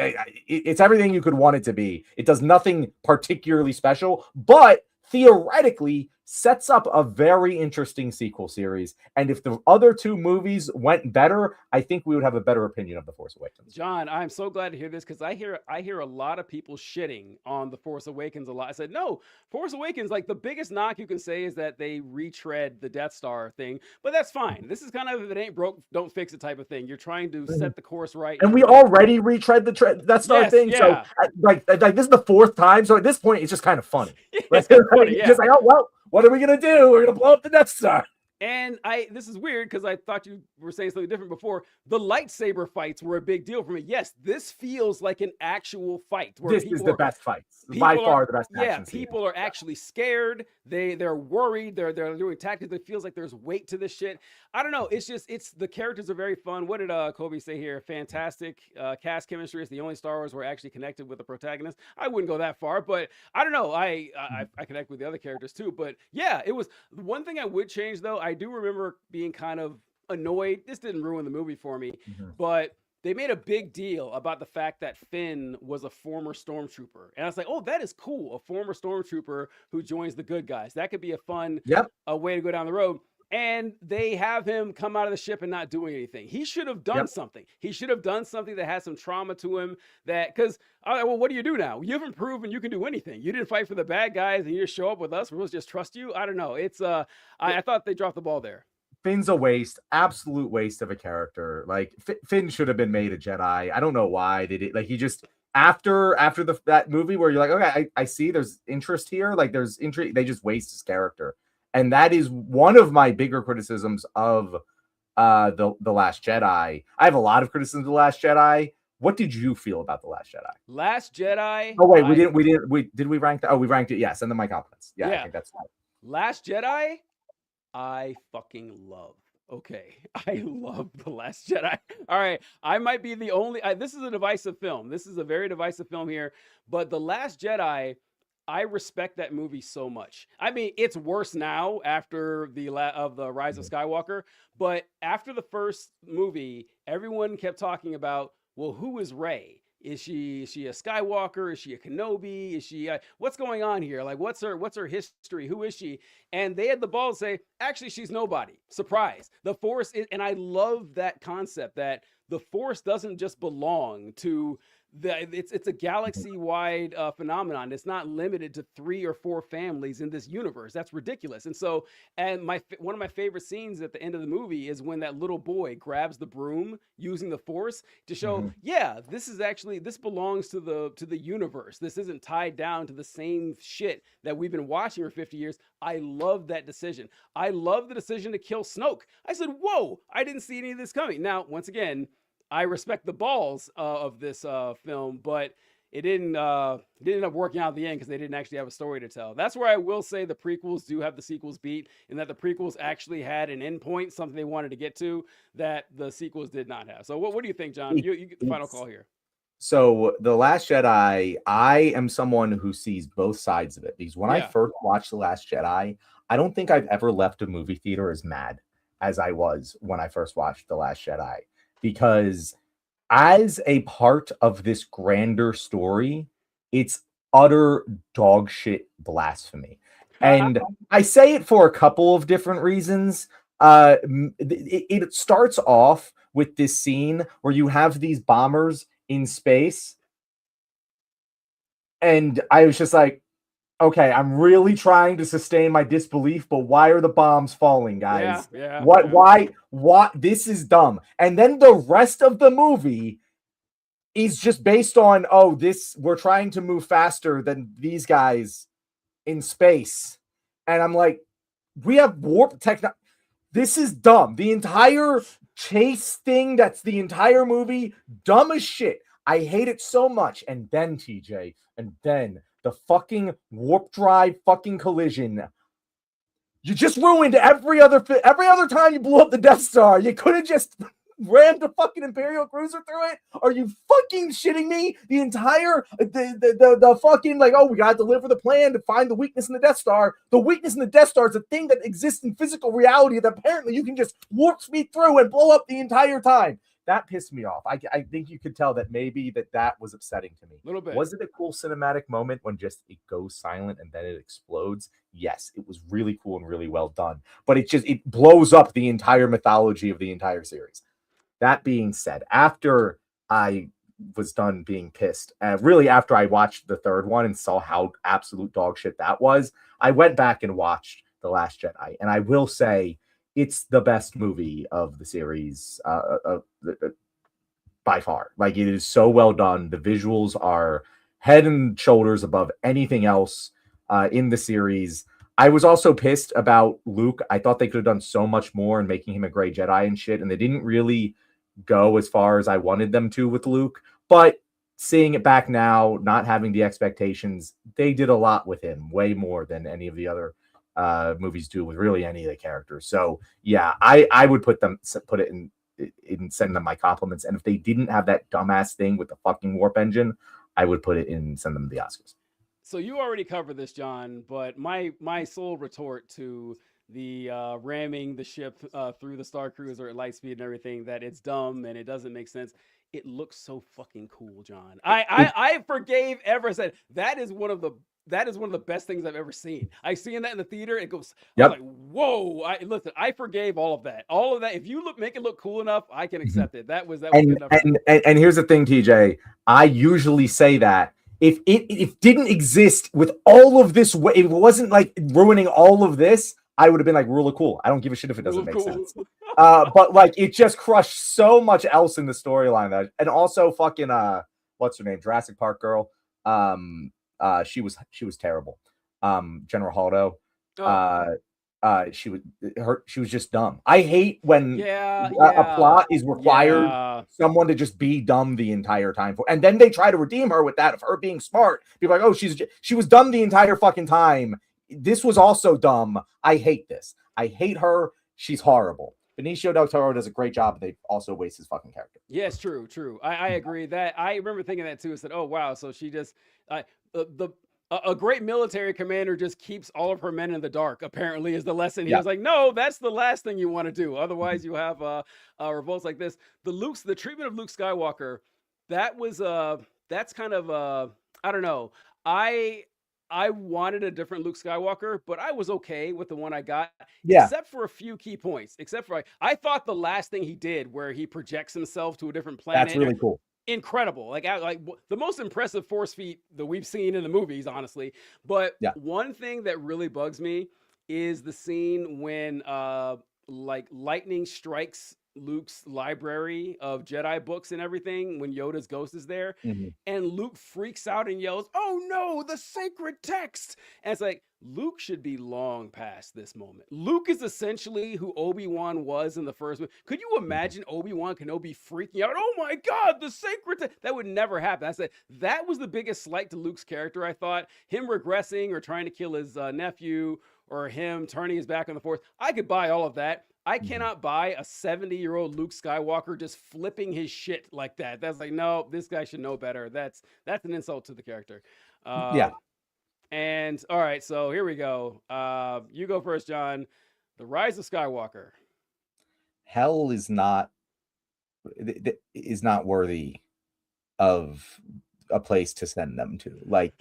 it's everything you could want it to be. It does nothing particularly special, but theoretically sets up a very interesting sequel series. And if the other two movies went better, I think we would have a better opinion of The Force Awakens. John, I'm so glad to hear this because I hear a lot of people shitting on the Force Awakens a lot. I said no, Force Awakens, like the biggest knock you can say is that they retread the Death Star thing, but that's fine. This is kind of if it ain't broke, don't fix it type of thing. You're trying to Mhm. set the course right, and And you're we doing it. already retread that Star Yes, thing, so yeah, like this is the fourth time. So at this point, it's just kind of funny. it's Like, kind of funny. it's just Yeah, like, oh well, what are we gonna do? We're gonna blow up the Death Star. And this is weird because I thought you were saying something different before. The lightsaber fights were a big deal for me. Yes, this feels like an actual fight where This is the best fights, by people are far the best yeah, action scene. people are actually scared. They're worried. They're doing tactics. It feels like there's weight to this shit. I don't know. It's just it's the characters are very fun. What did Kobe say here? Fantastic cast chemistry. It's the only Star Wars where actually connected with the protagonist. I wouldn't go that far, but I don't know. I connect with the other characters too. But yeah, it was one thing I would change though. I do remember being kind of annoyed. This didn't ruin the movie for me, Mhm. but they made a big deal about the fact that Finn was a former stormtrooper. And I was like, oh, that is cool. A former stormtrooper who joins the good guys. That could be a fun Yep. way to go down the road. And they have him come out of the ship and not doing anything. He should have done Yep. something. He should have done something that had some trauma to him. That because well, what do you do now? You haven't proven you can do anything. You didn't fight for the bad guys, and you just show up with us. We'll just trust you. I don't know. It's I thought they dropped the ball there. Finn's a waste, absolute waste of a character. Like Finn should have been made a Jedi. I don't know why they did. Like he just after that movie where you're like, okay, I see there's interest here. Like there's intrigue. They just waste his character, and that is one of my bigger criticisms of the Last Jedi. I have a lot of criticisms of the Last Jedi. What did you feel about the Last Jedi? Last Jedi. Oh wait, did we rank that? Oh, we ranked it. Yes, and then my compliments. Yeah, I think that's right. Last Jedi. I fucking love. Okay, I love The Last Jedi. All right, I might be the only. This is a divisive film. This is a very divisive film here. But The Last Jedi, I respect that movie so much. I mean, it's worse now after the Rise of Skywalker. But after the first movie, everyone kept talking about, well, who is Rey? Is she a Skywalker? Is she a Kenobi? Is she what's going on here? Like what's her history? Who is she? And they had the ball to say, actually, she's nobody. Surprise. The Force is, and I love that concept that the Force doesn't just belong to it's a galaxy wide phenomenon. It's not limited to 3 or 4 families in this universe. That's ridiculous. And so, and one of my favorite scenes at the end of the movie is when that little boy grabs the broom using the Force to show, yeah, this belongs to the universe. This isn't tied down to the same shit that we've been watching for 50 years. I love that decision. I love the decision to kill Snoke. I said, whoa, I didn't see any of this coming. Now, once again, I respect the balls of this film, but it didn't end up working out in the end because they didn't actually have a story to tell. That's where I will say the prequels do have the sequels beat, in that the prequels actually had an end point, something they wanted to get to that the sequels did not have. So what do you think, John? You get the final call here. So The Last Jedi, I am someone who sees both sides of it, because when I first watched The Last Jedi, I don't think I've ever left a movie theater as mad as I was when I first watched The Last Jedi. Because as a part of this grander story, it's utter dog shit blasphemy. And I say it for a couple of different reasons. It starts off with this scene where you have these bombers in space. And I was just like, okay, I'm really trying to sustain my disbelief, but why are the bombs falling, guys? Why? This is dumb. And then the rest of the movie is just based on, we're trying to move faster than these guys in space. And I'm like, we have warp technology. This is dumb. The entire chase thing, that's the entire movie, dumb as shit. I hate it so much. And then, TJ, the fucking warp drive fucking collision. You just ruined every other time you blew up the Death Star. You could have just rammed a fucking Imperial cruiser through it. Are you fucking shitting me? The entire the fucking like, we gotta deliver the plan to find the weakness in the Death Star. The weakness in the Death Star is a thing that exists in physical reality that apparently you can just warp speed through and blow up the entire time. That pissed me off. I think you could tell that maybe that was upsetting to me. A little bit. Was it a cool cinematic moment when just it goes silent and then it explodes? Yes, it was really cool and really well done. But it blows up the entire mythology of the entire series. That being said, after I was done being pissed, really after I watched the third one and saw how absolute dog shit that was, I went back and watched The Last Jedi. And I will say, it's the best movie of the series by far. Like, it is so well done. The visuals are head and shoulders above anything else in the series. I was also pissed about Luke. I thought they could have done so much more in making him a gray Jedi and shit, and they didn't really go as far as I wanted them to with Luke. But seeing it back now, not having the expectations, they did a lot with him, way more than any of the other movies do with really any of the characters. So yeah, I would put it in send them my compliments. And if they didn't have that dumbass thing with the fucking warp engine, I would put it in send them the Oscars. So you already covered this, John, but my sole retort to the ramming the ship through the Star Cruiser at light speed and everything, that it's dumb and it doesn't make sense. It looks so fucking cool, John. I forgave ever said that is one of the best things I've ever seen. I seen that in the theater. It goes. I was Yep. like, whoa! Listen. I forgave all of that. All of that. If you make it look cool enough, I can Mhm. accept it. That was good enough for me. And here's the thing, TJ. I usually say that if didn't exist with all of this, if it wasn't like ruining all of this, I would have been like, rule of cool. I don't give a shit if it Rule doesn't of make cool. sense. But like it just crushed so much else in the storyline that, and also fucking what's her name, Jurassic Park girl. She was terrible. General Holdo. Oh, Uh, she was just dumb. I hate when yeah, a yeah, plot is required yeah. someone to just be dumb the entire time for, and then they try to redeem her with that of her being smart. People are like, oh, she was dumb the entire fucking time. This was also dumb. I hate this. I hate her. She's horrible. Benicio del Toro does a great job, but they also waste his fucking character. Yes, true, true. I agree that I remember thinking that too. I said, "Oh wow!" So she just the a great military commander just keeps all of her men in the dark. Apparently, is the lesson. He Yeah. was like, "No, that's the last thing you want to do. Mhm. Otherwise, you have revolts like this." The treatment of Luke Skywalker, that was that's kind of I don't know. I I wanted a different Luke Skywalker, but I was okay with the one I got, Yeah, except for a few key points. Except for I thought the last thing he did, where he projects himself to a different that's planet, really cool. incredible. Like the most impressive force feat that we've seen in the movies, honestly. But Yeah. one thing that really bugs me is the scene when like lightning strikes Luke's library of Jedi books and everything when Yoda's ghost is there, Mhm. and Luke freaks out and yells, "Oh no, the sacred text!" And it's like, Luke should be long past this moment. Luke is essentially who Obi-Wan was in the first movie. Could you Mhm. imagine Obi-Wan Kenobi freaking out? Oh my God, the sacred text! That would never happen. I said that was the biggest slight to Luke's character. I thought him regressing or trying to kill his nephew or him turning his back on the Force. I could buy all of that. I Mhm. cannot buy a 70-year-old Luke Skywalker just flipping his shit like that. That's like, no, this guy should know better. That's an insult to the character. Yeah. And all right, so here we go. You go first, John. The Rise of Skywalker. Hell is not worthy of a place to send them to. Like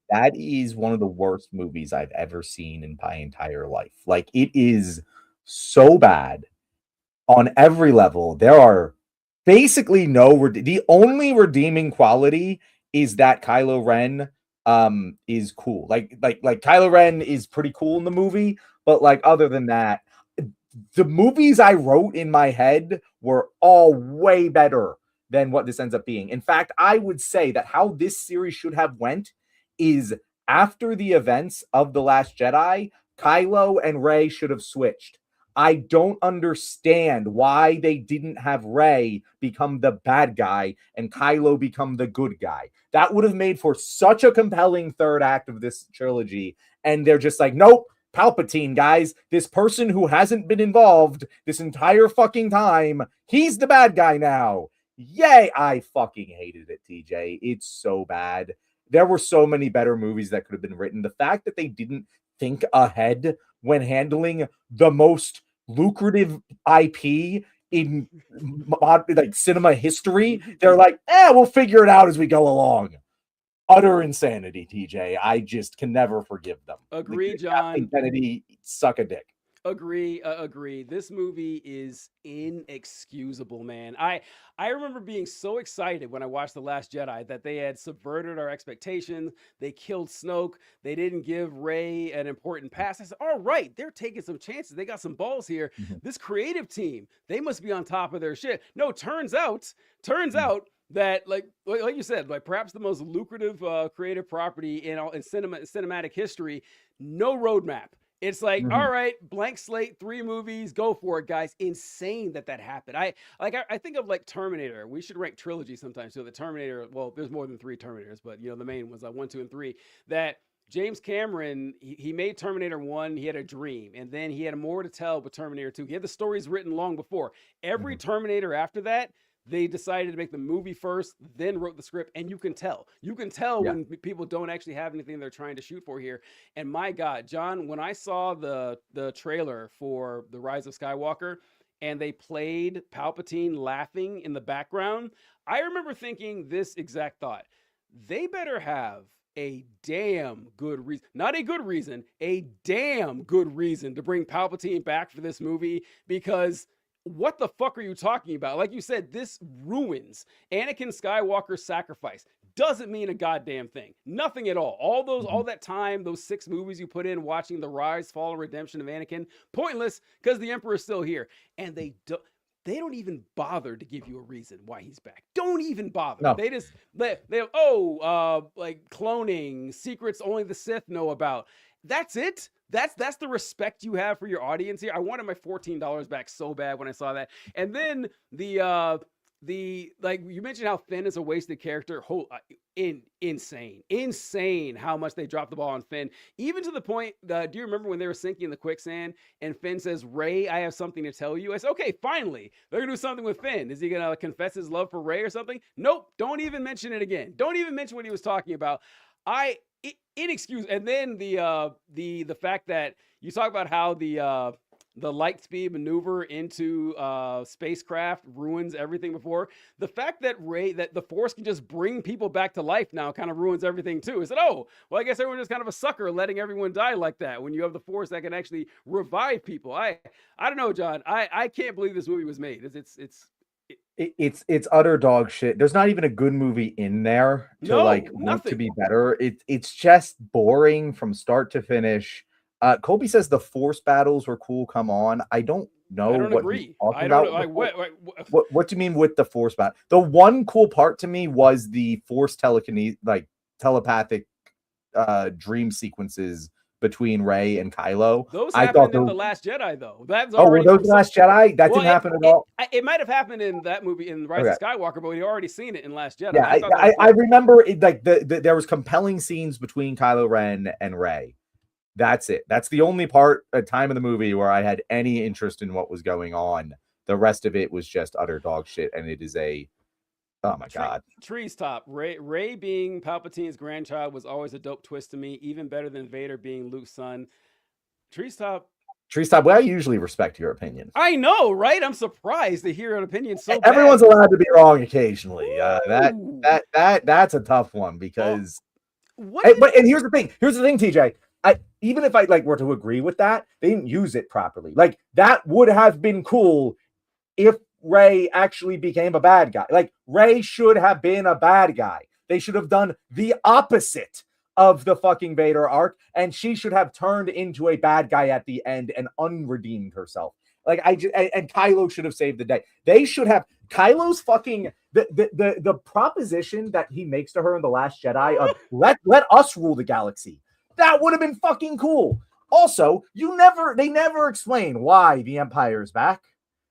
that is one of the worst movies I've ever seen in my entire life. Like it is so bad on every level. There are basically the only redeeming quality is that Kylo Ren is cool. Like Kylo Ren is pretty cool in the movie, but like other than that, the movies I wrote in my head were all way better than what this ends up being. In fact, I would say that how this series should have went is after the events of The Last Jedi, Kylo and Rey should have switched. I don't understand why they didn't have Rey become the bad guy and Kylo become the good guy. That would have made for such a compelling third act of this trilogy. And they're just like, nope, Palpatine, guys, this person who hasn't been involved this entire fucking time, he's the bad guy now. Yay, I fucking hated it, TJ. It's so bad. There were so many better movies that could have been written. The fact that they didn't think ahead when handling the most lucrative IP in like cinema history, they're like, we'll figure it out as we go along. Utter insanity, TJ. I just can never forgive them. Agree, Kathleen John. Kennedy, suck a dick. Agree. This movie is inexcusable, man. I remember being so excited when I watched The Last Jedi that they had subverted our expectations. They killed Snoke. They didn't give Rey an important pass. I said, all right, they're taking some chances. They got some balls here. Mhm. This creative team, they must be on top of their shit. No, turns out Mhm. that like you said, like perhaps the most lucrative creative property in cinematic history, no roadmap. It's like, Mhm. all right, blank slate, 3 movies, go for it, guys. Insane that happened. I think of like Terminator. We should rank trilogy sometimes. So the Terminator, well, there's more than 3 Terminators, but the main ones, like 1, 2, and 3. That James Cameron, he made Terminator 1, he had a dream, and then he had more to tell with Terminator 2. He had the stories written long before. Every Mhm. Terminator after that, they decided to make the movie first, then wrote the script, and you can tell Yeah. when people don't actually have anything they're trying to shoot for here. And my God, John, when I saw the trailer for The Rise of Skywalker and they played Palpatine laughing in the background, I remember thinking this exact thought: they better have a damn good reason, not a good reason, a damn good reason to bring Palpatine back for this movie, because what the fuck are you talking about? Like you said, this ruins Anakin Skywalker's sacrifice. Doesn't mean a goddamn thing. Nothing at all. All Mhm. that time, those 6 movies you put in watching the rise, fall, and redemption of Anakin, pointless because the Emperor's still here. And they don't even bother to give you a reason why he's back. Don't even bother. No. They just like cloning, secrets only the Sith know about. That's it. That's the respect you have for your audience here. I wanted my $14 back so bad when I saw that. And then the like you mentioned how Finn is a wasted character. Insane how much they dropped the ball on Finn. Even to the point, do you remember when they were sinking in the quicksand and Finn says, "Ray, I have something to tell you." I said, "Okay, finally, they're gonna do something with Finn. Is he gonna confess his love for Ray or something?" Nope. Don't even mention it again. Don't even mention what he was talking about. I Inexcusable. And then the fact that you talk about how the light speed maneuver into spacecraft ruins everything before. The fact that the Force can just bring people back to life now kind of ruins everything too. Is that, oh, well, I guess everyone's just kind of a sucker letting everyone die like that when you have the Force that can actually revive people. I don't know, John. I can't believe this movie was made. It's utter dog shit. There's not even a good movie in there to like No, want to nothing. be better. It's just boring from start to finish. Colby says the force battles were cool. Come on, I don't know I don't what he's agree. talking I don't know. about. Like what What do you mean with the force battle? The one cool part to me was the force telekinesis, like telepathic dream sequences between Ray and Kylo. those I thought happened the in The Last Jedi, though. That's oh, were already those from the some. Last Jedi? That Well, didn't happen at all. it might have happened in that movie in Rise Okay. of Skywalker, but we already seen it in Last Jedi. Yeah, I thought that was I from. remember it, like there was compelling scenes between Kylo Ren and Rey. That's it. That's the only part at time of the movie where I had any interest in what was going on. The rest of it was just utter dog shit, and it is a oh my god. Tree's top. Ray being Palpatine's grandchild was always a dope twist to me, even better than Vader being Luke's son. Tree's top. Tree stop. Well, I usually respect your opinion. I know, right? I'm surprised to hear an opinion so bad Everyone's because. allowed to be wrong occasionally. Ooh. That's a tough one Oh, because what is. but and here's the thing. Here's the thing, TJ. Even if I like were to agree with that, they didn't use it properly. Like that would have been cool if Ray actually became a bad guy. Like Ray should have been a bad guy. They should have done the opposite of the fucking Vader arc, and she should have turned into a bad guy at the end and unredeemed herself. Like and Kylo should have saved the day. They should have Kylo's fucking the proposition that he makes to her in The Last Jedi of let us rule the galaxy. That would have been fucking cool. Also, they never explain why the Empire is back.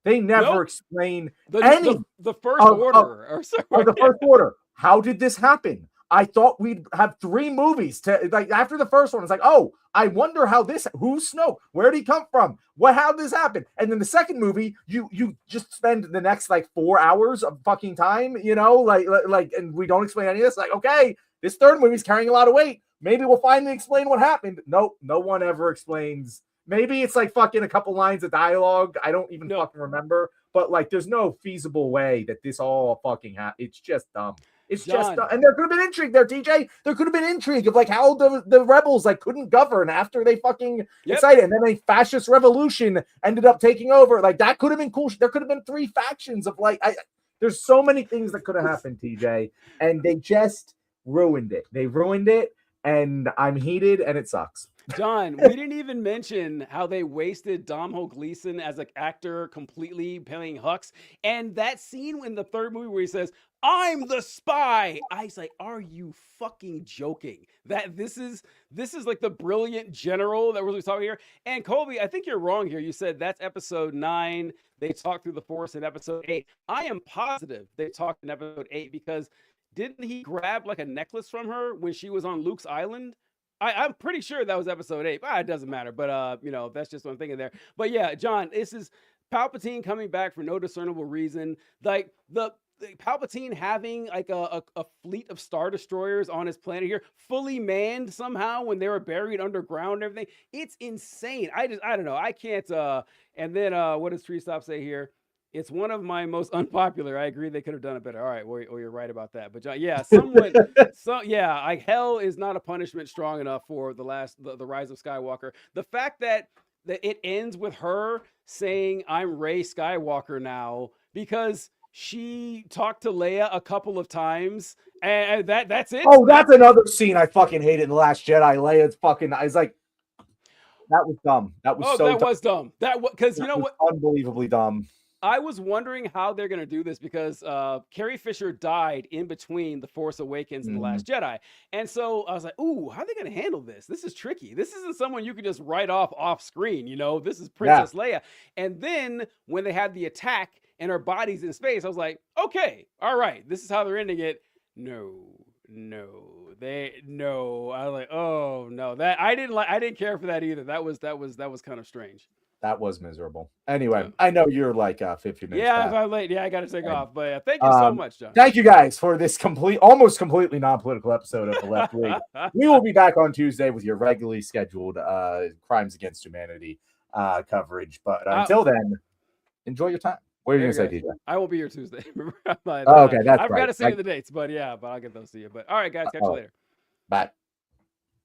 They never Nope. explain The, any the, the First Order or of something. the First Order. How did this happen? I thought we'd have 3 movies to like after the first one. It's like, oh, I wonder how this. Who's Snoke? Where did he come from? How did this happen? And then the second movie, you just spend the next like 4 hours of fucking time, and we don't explain any of this. Like, okay, this third movie's carrying a lot of weight. Maybe we'll finally explain what happened. Nope, no one ever explains. Maybe it's like fucking a couple lines of dialogue. I don't even fucking remember. But like, there's no feasible way that this all fucking happened. It's just dumb. It's John. just and there could have been intrigue there, TJ. There could have been intrigue of like how the rebels like couldn't govern after they fucking decided, and then a fascist revolution ended up taking over. Like that could have been cool. There could have been 3 factions of like there's so many things that could have happened, TJ, and they just ruined it. They ruined it, and I'm heated, and it sucks. John, we didn't even mention how they wasted Domhnall Gleeson as an actor completely playing Hux. And that scene in the third movie where he says, I'm the spy. I was like, are you fucking joking? That this is like the brilliant general that we're talking here. And Colby, I think you're wrong here. You said that's episode 9. They talked through the Force in episode 8. I am positive they talked in episode 8 because didn't he grab like a necklace from her when she was on Luke's island? I'm pretty sure that was episode 8. It doesn't matter. But that's just what I'm thinking there. But yeah, John, this is Palpatine coming back for no discernible reason. Like the Palpatine having like a fleet of star destroyers on his planet here, fully manned somehow when they were buried underground and everything. It's insane. I don't know. I can't. And then what does Tree Stop say here? It's one of my most unpopular. I agree they could have done it better. All right, well you're right about that. But John, yeah, like hell is not a punishment strong enough for the Rise of Skywalker. The fact that it ends with her saying I'm Rey Skywalker now because she talked to Leia a couple of times, and that's it. Oh, that's another scene I fucking hated in The Last Jedi. Leia's fucking. I was like, that was dumb. That was so. That was dumb. Because you know what? Unbelievably dumb. I was wondering how they're going to do this because Carrie Fisher died in between The Force Awakens and The Last Jedi. And so I was like, ooh, how are they going to handle this? This is tricky. This isn't someone you can just write off screen. This is Princess Leia. And then when they had the attack and her body's in space, I was like, okay, all right, this is how they're ending it. No. I was like, oh no, that I didn't care for that either. That was kind of strange. That was miserable. Anyway, I know you're like 50 minutes. Yeah, if I'm late, I got to take off. But thank you so much, John. Thank you guys for this almost completely non-political episode of The Left Wing. We will be back on Tuesday with your regularly scheduled Crimes Against Humanity coverage. But until then, enjoy your time. What are you going to say, DJ? I won't be here Tuesday. Remember? Okay, that's right. I've got to see the dates, but I'll get those to you. But all right, guys, catch you later. Bye.